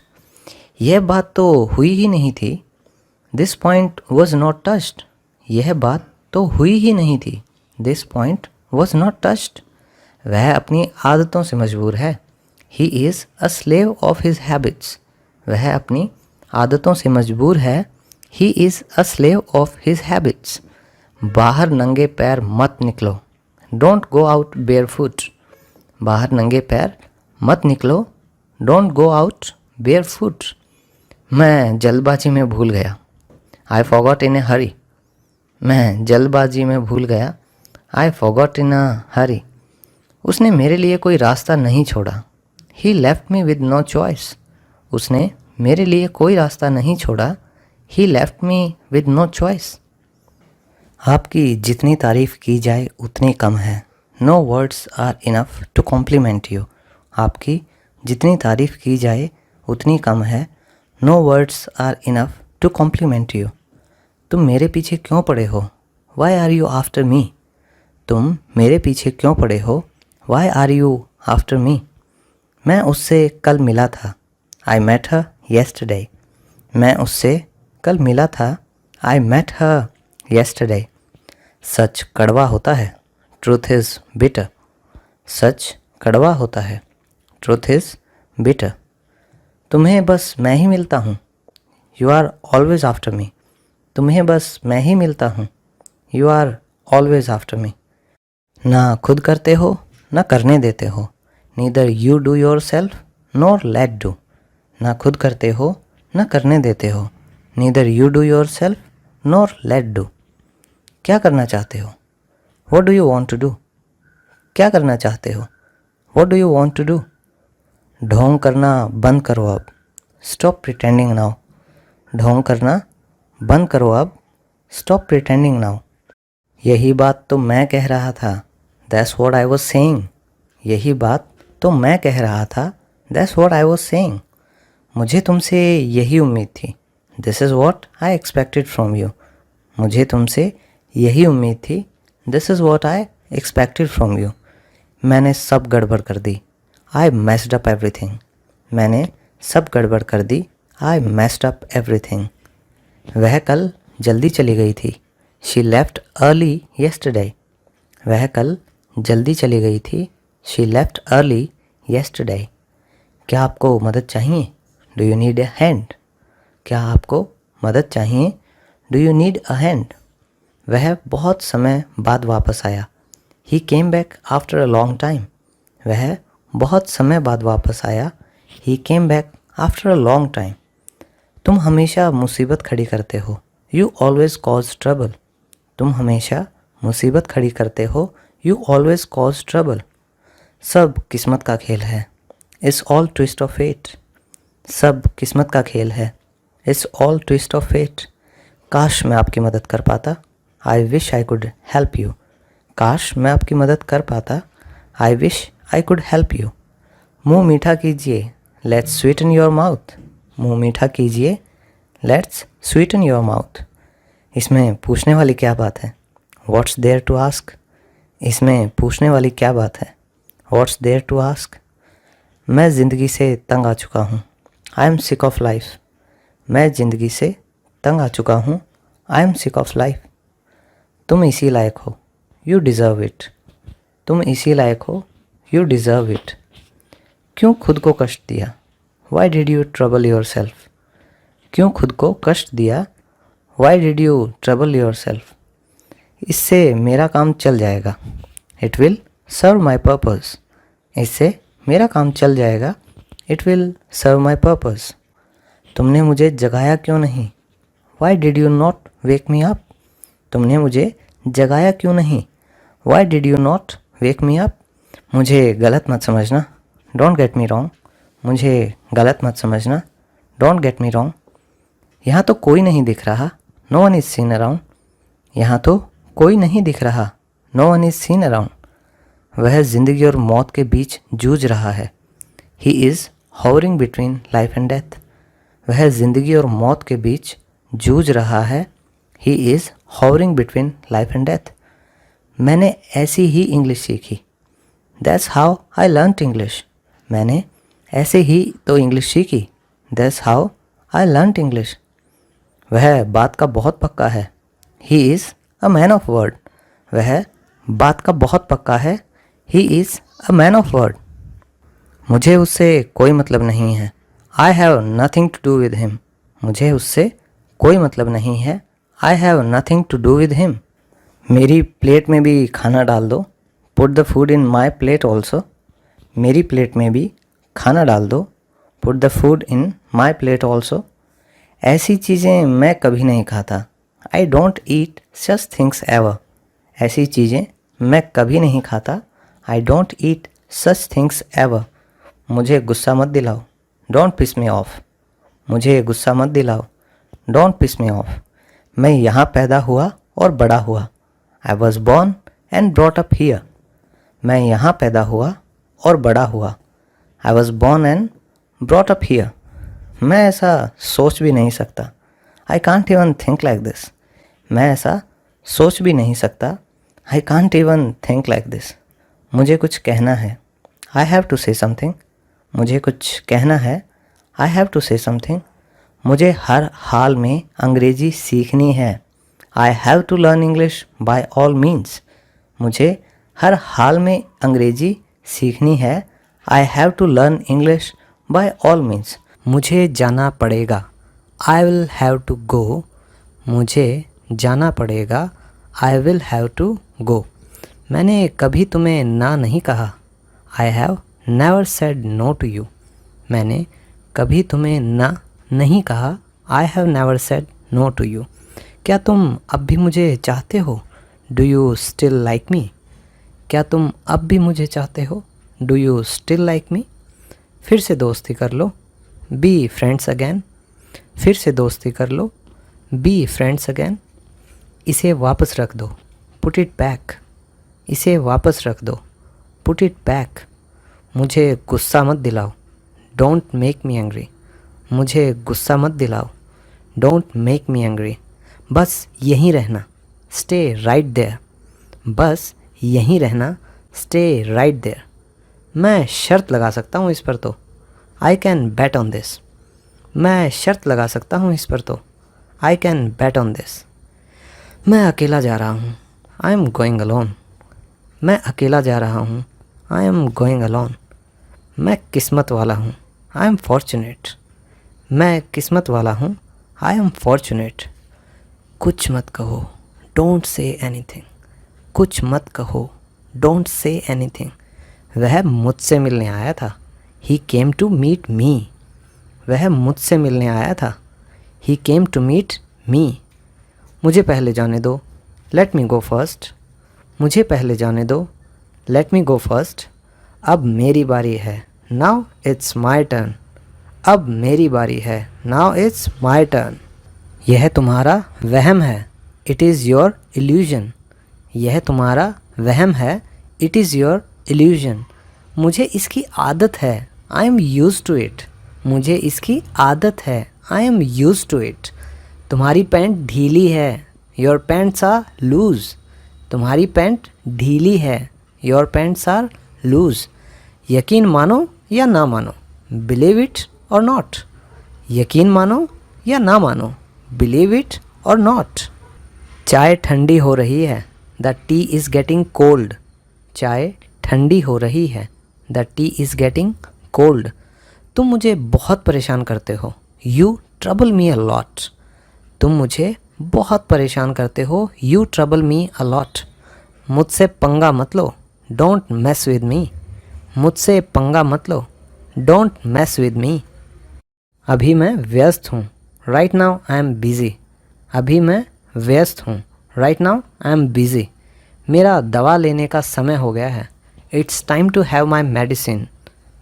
यह बात तो हुई ही नहीं थी। This point was not touched. यह बात तो हुई ही नहीं थी। This point was not touched. वह अपनी आदतों से मजबूर है। He is a slave of his habits. वह अपनी आदतों से मजबूर है। He is a slave of his habits. बाहर नंगे पैर मत निकलो। Don't go out bear foot. बाहर नंगे पैर मत निकलो। Don't go out bear foot. मैं जल्दबाजी में भूल गया। आई फॉरगॉट इन ए हरी। मैं जल्दबाजी में भूल गया। आई फॉरगॉट इन अ हरी। उसने मेरे लिए कोई रास्ता नहीं छोड़ा। He left me with no choice. उसने मेरे लिए कोई रास्ता नहीं छोड़ा। He left me with no choice. आपकी जितनी तारीफ़ की जाए उतनी कम है। No words are enough to compliment you. आपकी जितनी तारीफ़ की जाए उतनी कम है। No words are enough to compliment you. तुम मेरे पीछे क्यों पड़े हो? Why are you after me? तुम मेरे पीछे क्यों पड़े हो? Why are you after me? मैं उससे कल मिला था। I met her yesterday. मैं उससे कल मिला था। I met her yesterday. सच कड़वा होता है। Truth is bitter. सच कड़वा होता है। Truth is bitter. तुम्हें बस मैं ही मिलता हूँ। You are always after me. तुम्हें बस मैं ही मिलता हूँ। You are always after me. ना खुद करते हो ना करने देते हो। Neither you do yourself nor let do. ना खुद करते हो ना करने देते हो। Neither you do yourself nor let do. क्या करना चाहते हो? What do you want to do? क्या करना चाहते हो? What do you want to do? ढोंग करना बंद करो अब। Stop pretending now. ढोंग करना बंद करो अब। Stop pretending now. यही बात तो मैं कह रहा था। That's what I was saying. यही बात तो मैं कह रहा था। That's what I was saying. मुझे तुमसे यही उम्मीद थी। This is what I expected from you. मुझे तुमसे यही उम्मीद थी। This is what I expected from you. मैंने सब गड़बड़ कर दी। I messed up everything. मैंने सब गड़बड़ कर दी। I messed up everything. वह कल जल्दी चली गई थी। She left early yesterday. वह कल जल्दी चली गई थी। She left early yesterday. क्या आपको मदद चाहिए? Do you need a hand? क्या आपको मदद चाहिए? Do you need a hand? वह बहुत समय बाद वापस आया। He came back after a long time. वह बहुत समय बाद वापस आया। He came back after a long time. तुम हमेशा मुसीबत खड़ी करते हो। You always cause trouble. तुम हमेशा मुसीबत खड़ी करते हो। You always cause trouble. सब किस्मत का खेल है। It's all twist of fate. सब किस्मत का खेल है। It's all twist of fate. काश मैं आपकी मदद कर पाता। I wish I could help you. काश मैं आपकी मदद कर पाता। I wish I could help you. मुंह मीठा कीजिए। Let's sweeten your mouth. मुंह मीठा कीजिए। Let's sweeten your mouth. इसमें पूछने वाली क्या बात है? What's there to ask. इसमें पूछने वाली क्या बात है? What's there to ask. मैं ज़िंदगी से तंग आ चुका हूँ। I am sick of life. मैं ज़िंदगी से तंग आ चुका हूँ। I am sick of life. तुम इसी लायक हो। You deserve it. तुम इसी लायक हो। You deserve it. क्यों खुद को कष्ट दिया? Why did you trouble yourself. क्यों खुद को कष्ट दिया? Why did you trouble yourself. इससे मेरा काम चल जाएगा। It will serve my purpose. इससे मेरा काम चल जाएगा। It will serve my purpose. तुमने मुझे जगाया क्यों नहीं? Why did you not wake me up. तुमने मुझे जगाया क्यों नहीं? Why did you not wake me up. मुझे गलत मत समझना। Don't get me wrong. मुझे गलत मत समझना। Don't get me wrong. यहाँ तो कोई नहीं दिख रहा। No one is seen around. यहाँ तो कोई नहीं दिख रहा। No one is seen around. वह ज़िंदगी और मौत के बीच जूझ रहा है। He is hovering between life and death. वह ज़िंदगी और मौत के बीच जूझ रहा है। He is hovering between life and death. मैंने ऐसी ही इंग्लिश सीखी। That's how I learned English. मैंने ऐसे ही तो इंग्लिश सीखी। That's how I learned English. वह बात का बहुत पक्का है। He is a man of word. वह बात का बहुत पक्का है। He is a man of word. मुझे उससे कोई मतलब नहीं है। I have nothing to do with him. मुझे उससे कोई मतलब नहीं है। I have nothing to do with him. मेरी प्लेट में भी खाना डाल दो। Put the food in my plate also. मेरी प्लेट में भी खाना डाल दो। Put the food in my plate also. ऐसी चीज़ें मैं कभी नहीं खाता। I don't eat such things ever. ऐसी चीज़ें मैं कभी नहीं खाता। I don't eat such things ever. मुझे गुस्सा मत दिलाओ। Don't piss me of. मुझे गुस्सा मत दिलाओ। Don't piss me off. मैं यहाँ पैदा हुआ और बड़ा हुआ। I was born and brought up here. मैं यहाँ पैदा हुआ और बड़ा हुआ। I was born and brought up here. मैं ऐसा सोच भी नहीं सकता। I can't even think like this. मैं ऐसा सोच भी नहीं सकता। I can't even think like this. मुझे कुछ कहना है। I have to say something. मुझे कुछ कहना है। I have to say something. मुझे हर हाल में अंग्रेज़ी सीखनी है। I have to learn English by all means. मुझे हर हाल में अंग्रेज़ी सीखनी है। I have to learn English by all means. मुझे जाना पड़ेगा। I will have to go. मुझे जाना पड़ेगा। I will have to go. मैंने कभी तुम्हें ना नहीं कहा। I have never said no to you. मैंने कभी तुम्हें ना नहीं कहा। I have never said no to you. क्या तुम अब भी मुझे चाहते हो? Do you still like me. क्या तुम अब भी मुझे चाहते हो? Do you still like me. फिर से दोस्ती कर लो। Be friends again. फिर से दोस्ती कर लो। Be friends again. इसे वापस रख दो। Put it back. इसे वापस रख दो। Put it back. मुझे गुस्सा मत दिलाओ। Don't make me angry. मुझे गुस्सा मत दिलाओ। Don't make me angry. बस यहीं रहना। Stay right there. बस यहीं रहना। Stay right there. मैं शर्त लगा सकता हूँ इस पर तो। I can bet on this. मैं शर्त लगा सकता हूँ इस पर तो। I can bet on this. मैं अकेला जा रहा हूँ। I am going alone. मैं अकेला जा रहा हूँ। I am going alone. मैं किस्मत वाला हूँ। I am fortunate. मैं किस्मत वाला हूँ। I am fortunate. कुछ मत कहो। Don't say anything. कुछ मत कहो। Don't say anything. वह मुझसे मिलने आया था। ही केम टू मीट मी। वह मुझसे मिलने आया था। ही केम टू मीट मी। मुझे पहले जाने दो, लेट मी गो फर्स्ट। मुझे पहले जाने दो, लेट मी गो फर्स्ट। अब मेरी बारी है, नाउ इट्स माई टर्न। अब मेरी बारी है, नाउ इट्स माई टर्न। यह तुम्हारा वहम है, इट इज़ योर इल्यूजन। यह तुम्हारा वहम है, इट इज़ योर इल्यूजन। मुझे इसकी आदत है, I am use to it. मुझे इसकी आदत है, I am use to it. तुम्हारी पैंट ढीली है, योर पैंट्स आर लूज। तुम्हारी पैंट ढीली है, योर पैंट्स आर लूज। यकीन मानो या ना मानो, बिलीव इट और नॉट। यकीन मानो या ना मानो, बिलीव इट और नॉट। चाय ठंडी हो रही है, the T is getting cold. चाय ठंडी हो रही है, the T is getting cold. तुम मुझे बहुत परेशान करते हो, you trouble me a lot. तुम मुझे बहुत परेशान करते हो, you trouble me a lot. मुझसे पंगा मत लो, डोंट मेस विद मी। मुझसे पंगा मत लो, डोंट मेस विद मी। अभी मैं व्यस्त हूँ, right now I am busy. अभी मैं व्यस्त हूँ, right now I am busy. मेरा दवा लेने का समय हो गया है, it's time to have my medicine.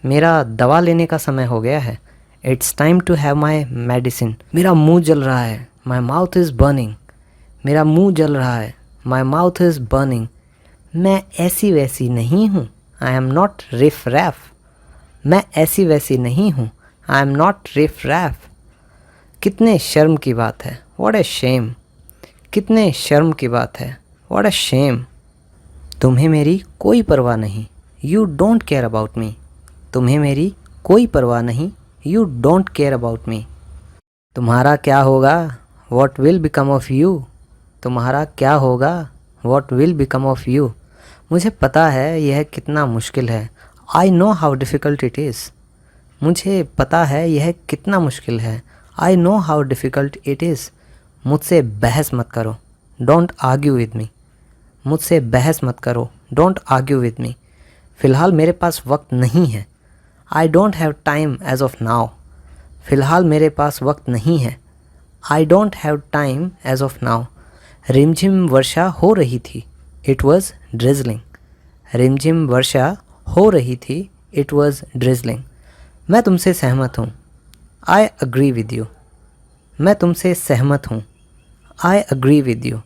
मेरा दवा लेने का समय हो गया है, it's time to have my medicine. मेरा मुंह जल रहा है, माई माउथ इज़ बर्निंग। मेरा मुंह जल रहा है, माई माउथ इज़ बर्निंग। मैं ऐसी वैसी नहीं हूँ, आई एम नॉट रिफ रैफ। मैं ऐसी वैसी नहीं हूँ, आई एम नॉट रिफ रैफ। कितने शर्म की बात है, व्हाट ए शेम। कितने शर्म की बात है, व्हाट ए शेम। तुम्हें मेरी कोई परवाह नहीं, you don't care about me. तुम्हें मेरी कोई परवाह नहीं, you don't care about me. तुम्हारा क्या होगा, what will become of you. तुम्हारा क्या होगा, what will become of you. मुझे पता है यह कितना मुश्किल है, I know how difficult it is. मुझे पता है यह कितना मुश्किल है, I know how difficult it is. मुझसे बहस मत करो, डोंट आर्ग्यू विद मी। मुझसे बहस मत करो, डोंट आर्ग्यू विद मी। फ़िलहाल मेरे पास वक्त नहीं है, I don't have time as of now. फ़िलहाल मेरे पास वक्त नहीं है, I don't have time as of now. रिमझिम वर्षा हो रही थी, इट वॉज़ ड्रिजलिंग। रिमझिम वर्षा हो रही थी, इट वॉज़ ड्रिजलिंग। मैं तुमसे सहमत हूँ, आई अग्री विद यू। मैं तुमसे सहमत हूँ, आई अग्री विद यू।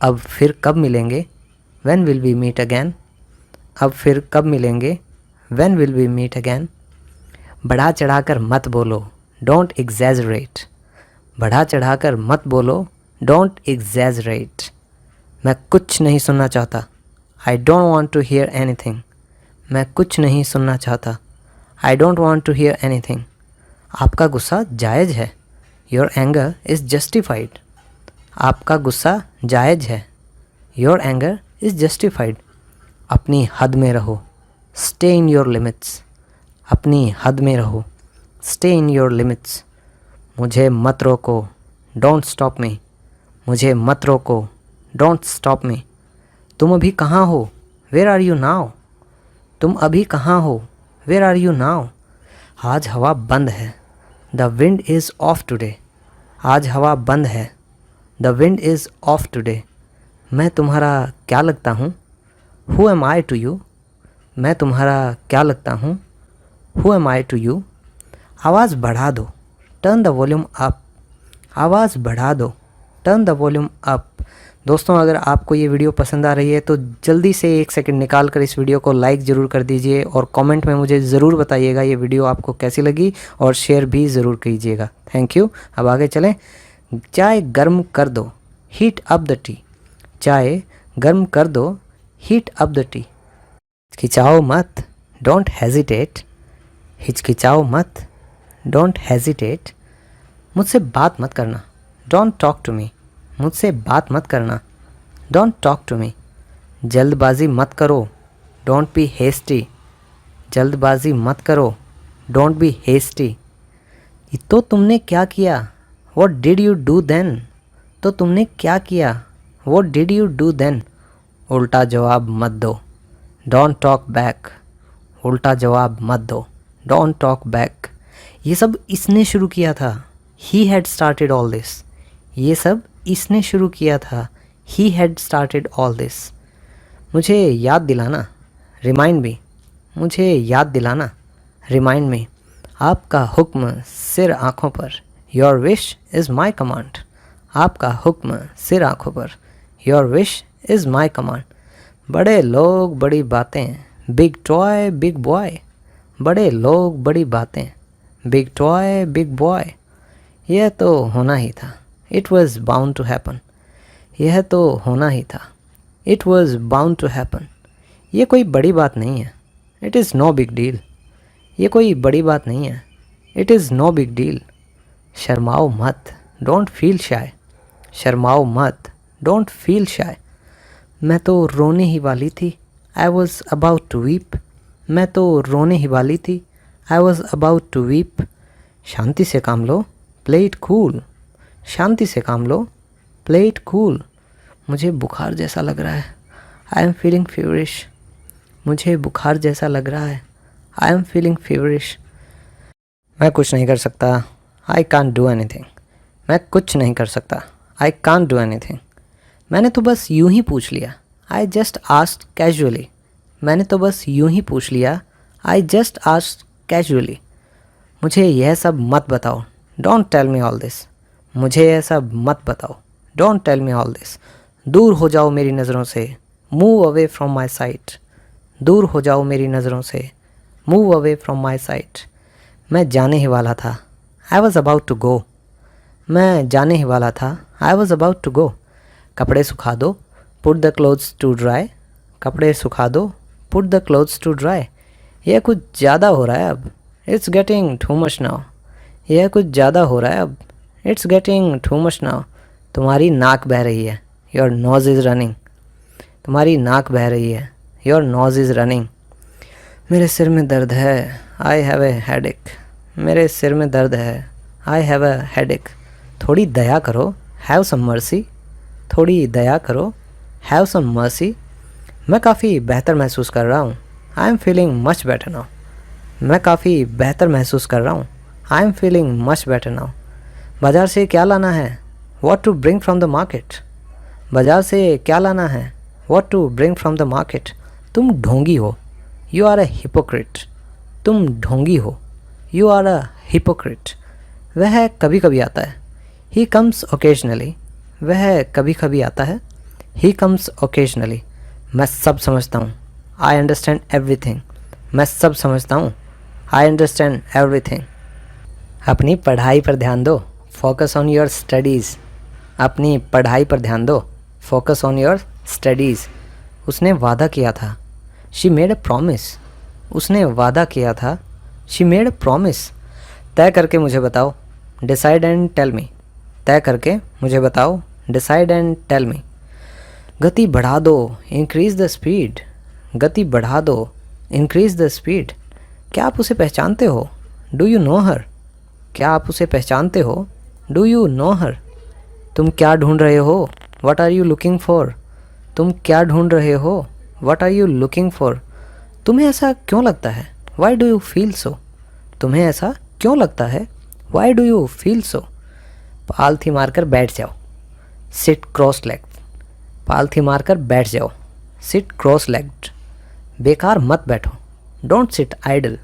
अब फिर कब मिलेंगे, when will we meet again. अब फिर कब मिलेंगे, when will we meet again. बढ़ा चढ़ाकर मत बोलो, डोंट एग्जैजरेट। बढ़ा चढ़ाकर मत बोलो, डोंट एग्जैजरेट। मैं कुछ नहीं सुनना चाहता, I don't want to hear anything. मैं कुछ नहीं सुनना चाहता, I don't want to hear anything. आपका गुस्सा जायज़ है, योर एंगर इज़ जस्टिफाइड। आपका गुस्सा जायज़ है, योर एंगर इज़ जस्टिफाइड। अपनी हद में रहो, स्टे इन योर लिमिट्स। अपनी हद में रहो, स्टे इन योर लिमिट्स। मुझे मत रोको, डोंट स्टॉप मी। मुझे मत रोको, डोंट स्टॉप मी। तुम अभी कहाँ हो, वेयर आर यू नाउ। तुम अभी कहाँ हो, वेयर आर यू नाउ। आज हवा बंद है, the wind is off today. आज हवा बंद है, the wind is off today. मैं तुम्हारा क्या लगता हूँ, who am I to you. मैं तुम्हारा क्या लगता हूँ, who am I to you. आवाज़ बढ़ा दो, टर्न द वॉल्यूम अप। आवाज़ बढ़ा दो, टर्न द वॉल्यूम अप। दोस्तों, अगर आपको ये वीडियो पसंद आ रही है तो जल्दी से 1 सेकंड निकाल कर इस वीडियो को लाइक ज़रूर कर दीजिए और कमेंट में मुझे ज़रूर बताइएगा ये वीडियो आपको कैसी लगी और शेयर भी ज़रूर कीजिएगा। Thank you. अब आगे चलें। चाय गर्म कर दो, हीट अप द टी। चाय गर्म कर दो, हीट अप द टी। हिचकिचाओ मत, डोंट हेजिटेट। हिचकिचाओ मत, डोंट हेजिटेट। मुझसे बात मत करना, डोंट टॉक टू मी। मुझसे बात मत करना, डोंट टॉक टू मी। जल्दबाजी मत करो, डोंट बी हेस्टी। जल्दबाजी मत करो, डोंट बी हेस्टी। तो तुमने क्या किया, what did you do then. तो तुमने क्या किया, what did you do then. उल्टा जवाब मत दो, डोंट टॉक बैक। उल्टा जवाब मत दो, डोंट टॉक बैक। ये सब इसने शुरू किया था, he had started all this, ये सब इसने शुरू किया था। He had started all this. मुझे याद दिलाना, रिमाइंड मी, मुझे याद दिलाना, रिमाइंड मी। आपका हुक्म सिर आँखों पर, your wish is my command. आपका हुक्म सिर आँखों पर, your wish is my command. बड़े लोग बड़ी बातें, बिग टॉय बिग बॉय। बड़े लोग बड़ी बातें, बिग टॉय बिग बॉय। यह तो होना ही था, it was bound to happen. यह तो होना ही था, it was bound to happen. ये कोई बड़ी बात नहीं है, it is no big deal. ये कोई बड़ी बात नहीं है, it is no big deal. शर्माओ मत, डोंट फील शाय। शर्माओ मत, डोंट फील शाय। मैं तो रोने ही वाली थी, I was about to weep. मैं तो रोने ही वाली थी, I was about to weep. शांति से काम लो, प्ले इट कूल। शांति से काम लो, प्ले इट कूल। मुझे बुखार जैसा लग रहा है, आई एम फीलिंग फीवरिश। मुझे बुखार जैसा लग रहा है, आई एम फीलिंग फीवरिश। मैं कुछ नहीं कर सकता, आई कांट डू एनीथिंग। मैं कुछ नहीं कर सकता, आई कांट डू एनीथिंग। मैंने तो बस यूं ही पूछ लिया, आई जस्ट आस्क्ड कैजुअली। मैंने तो बस यूं ही पूछ लिया, आई जस्ट आस्क्ड कैजुअली। मुझे यह सब मत बताओ, don't tell me all this. मुझे यह सब मत बताओ, don't tell me all this. दूर हो जाओ मेरी नज़रों से, move away from my sight. दूर हो जाओ मेरी नज़रों से, move away from my sight. मैं जाने ही वाला था, I was about to go. मैं जाने ही वाला था, I was about to go. कपड़े सुखा दो, put the clothes to dry. कपड़े सुखा दो, put the clothes to dry. यह कुछ ज़्यादा हो रहा है अब, it's getting too much now. यह कुछ ज़्यादा हो रहा है अब, it's getting too much now. तुम्हारी नाक बह रही है, योर नोज़ इज़ रनिंग। तुम्हारी नाक बह रही है, योर नोज़ इज़ रनिंग। मेरे सिर में दर्द है, आई हैव ए हेडेक। मेरे सिर में दर्द है, आई हैव ए हेडेक। थोड़ी दया करो, हैव सम मर्सी। थोड़ी दया करो, हैव सम मर्सी। मैं काफ़ी बेहतर महसूस कर रहा हूँ, I am feeling much better now. मैं काफ़ी बेहतर महसूस कर रहा हूँ, I am feeling much better now. बाज़ार से क्या लाना है, what to bring from the market. बाज़ार से क्या लाना है, what to bring from the market. तुम ढोंगी हो, यू आर अ हिपोक्रेट। तुम ढोंगी हो, यू आर अ हिपोक्रेट। वह कभी कभी आता है, ही कम्स ओकेजनली। वह कभी कभी आता है, ही कम्स ओकेजनली। मैं सब समझता हूँ, आई अंडरस्टैंड एवरीथिंग। मैं सब समझता हूँ, आई अंडरस्टैंड एवरीथिंग। अपनी पढ़ाई पर ध्यान दो, फोकस ऑन योर स्टडीज़। अपनी पढ़ाई पर ध्यान दो, फोकस ऑन योर स्टडीज़। उसने वादा किया था, शी मेड अ प्रॉमिस। उसने वादा किया था, शी मेड अ प्रॉमिस। तय करके मुझे बताओ, डिसाइड एंड टेल मी। तय करके मुझे बताओ, डिसाइड एंड टेल मी। गति बढ़ा दो, इंक्रीज़ द स्पीड। गति बढ़ा दो, इंक्रीज़ द स्पीड। क्या आप उसे पहचानते हो, डू यू नो हर। क्या आप उसे पहचानते हो, डू यू नो हर। तुम क्या ढूंढ रहे हो, what are you looking for. तुम क्या ढूंढ रहे हो, what are you looking for. तुम्हें ऐसा क्यों लगता है, why do you feel so. तुम्हें ऐसा क्यों लगता है, why do you feel so. पालथी मारकर बैठ जाओ, सिट क्रॉस लेग्ड। पालथी मारकर बैठ जाओ, सिट क्रॉस लेग्ड। बेकार मत बैठो, डोंट सिट आइडल।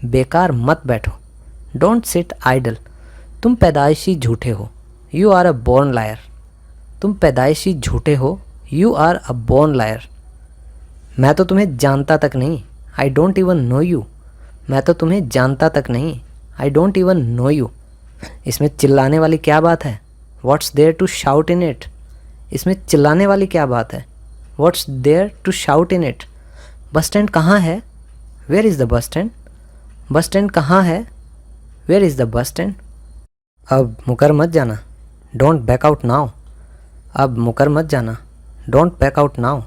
बेकार मत बैठो, डोंट सिट आइडल। तुम पैदाइशी झूठे हो, you are a born liar. तुम पैदाइशी झूठे हो, you are a born liar. मैं तो तुम्हें जानता तक नहीं, I don't even know you. मैं तो तुम्हें जानता तक नहीं, I don't even know you. इसमें चिल्लाने वाली क्या बात है, what's there to shout in it. इसमें चिल्लाने वाली क्या बात है, what's there to shout in it. Bus stand कहाँ है, where is the bus stand. Bus stand कहाँ है, where is the bus stand. अब मुकर मत जाना, डोंट बैक आउट नाउ। अब मुकर मत जाना, डोंट बैक आउट नाउ।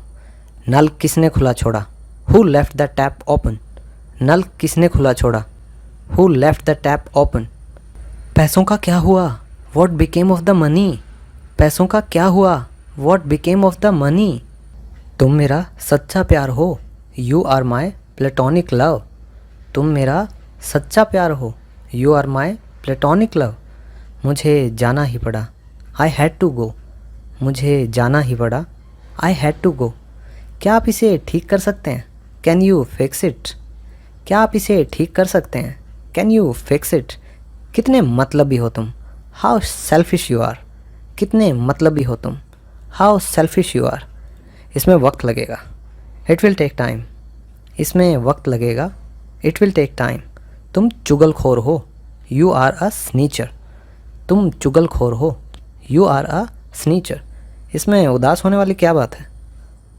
नल किसने खुला छोड़ा, who left the tap open. नल किसने खुला छोड़ा, who left the tap open. पैसों का क्या हुआ, what became of the money. पैसों का क्या हुआ, what became of the money. तुम मेरा सच्चा प्यार हो, you are my platonic love. तुम मेरा सच्चा प्यार हो, you are my platonic love. मुझे जाना ही पड़ा। I had to go. मुझे जाना ही पड़ा। I had to go. क्या आप इसे ठीक कर सकते हैं? Can you fix it? क्या आप इसे ठीक कर सकते हैं? Can you fix it? कितने मतलबी हो तुम? How selfish you are. कितने मतलबी हो तुम? How selfish you are. इसमें वक्त लगेगा। It will take time. इसमें वक्त लगेगा। It will take time. तुम चुगलखोर हो। You are a snitcher. तुम चुगलखोर हो। You are a snitcher. इसमें उदास होने वाली क्या बात है?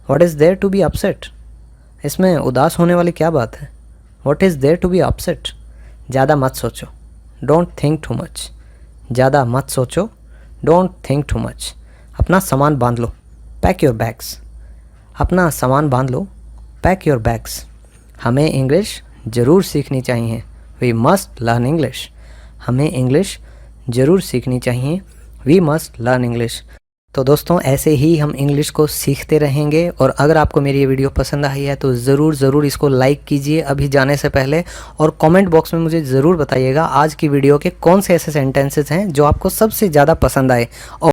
What is there to be upset? इसमें उदास होने वाली क्या बात है? What is there to be upset? ज़्यादा मत सोचो। Don't think too much. ज़्यादा मत सोचो। Don't think too much. अपना सामान बांध लो। Pack your bags. अपना सामान बांध लो। Pack your bags. हमें इंग्लिश ज़रूर सीखनी चाहिए। We must learn English. हमें इंग्लिश ज़रूर सीखनी चाहिए। We must learn English. तो दोस्तों ऐसे ही हम इंग्लिश को सीखते रहेंगे, और अगर आपको मेरी ये वीडियो पसंद आई है तो ज़रूर इसको लाइक कीजिए अभी जाने से पहले, और कमेंट बॉक्स में मुझे ज़रूर बताइएगा आज की वीडियो के कौन से ऐसे सेंटेंसेस हैं जो आपको सबसे ज़्यादा पसंद आए। और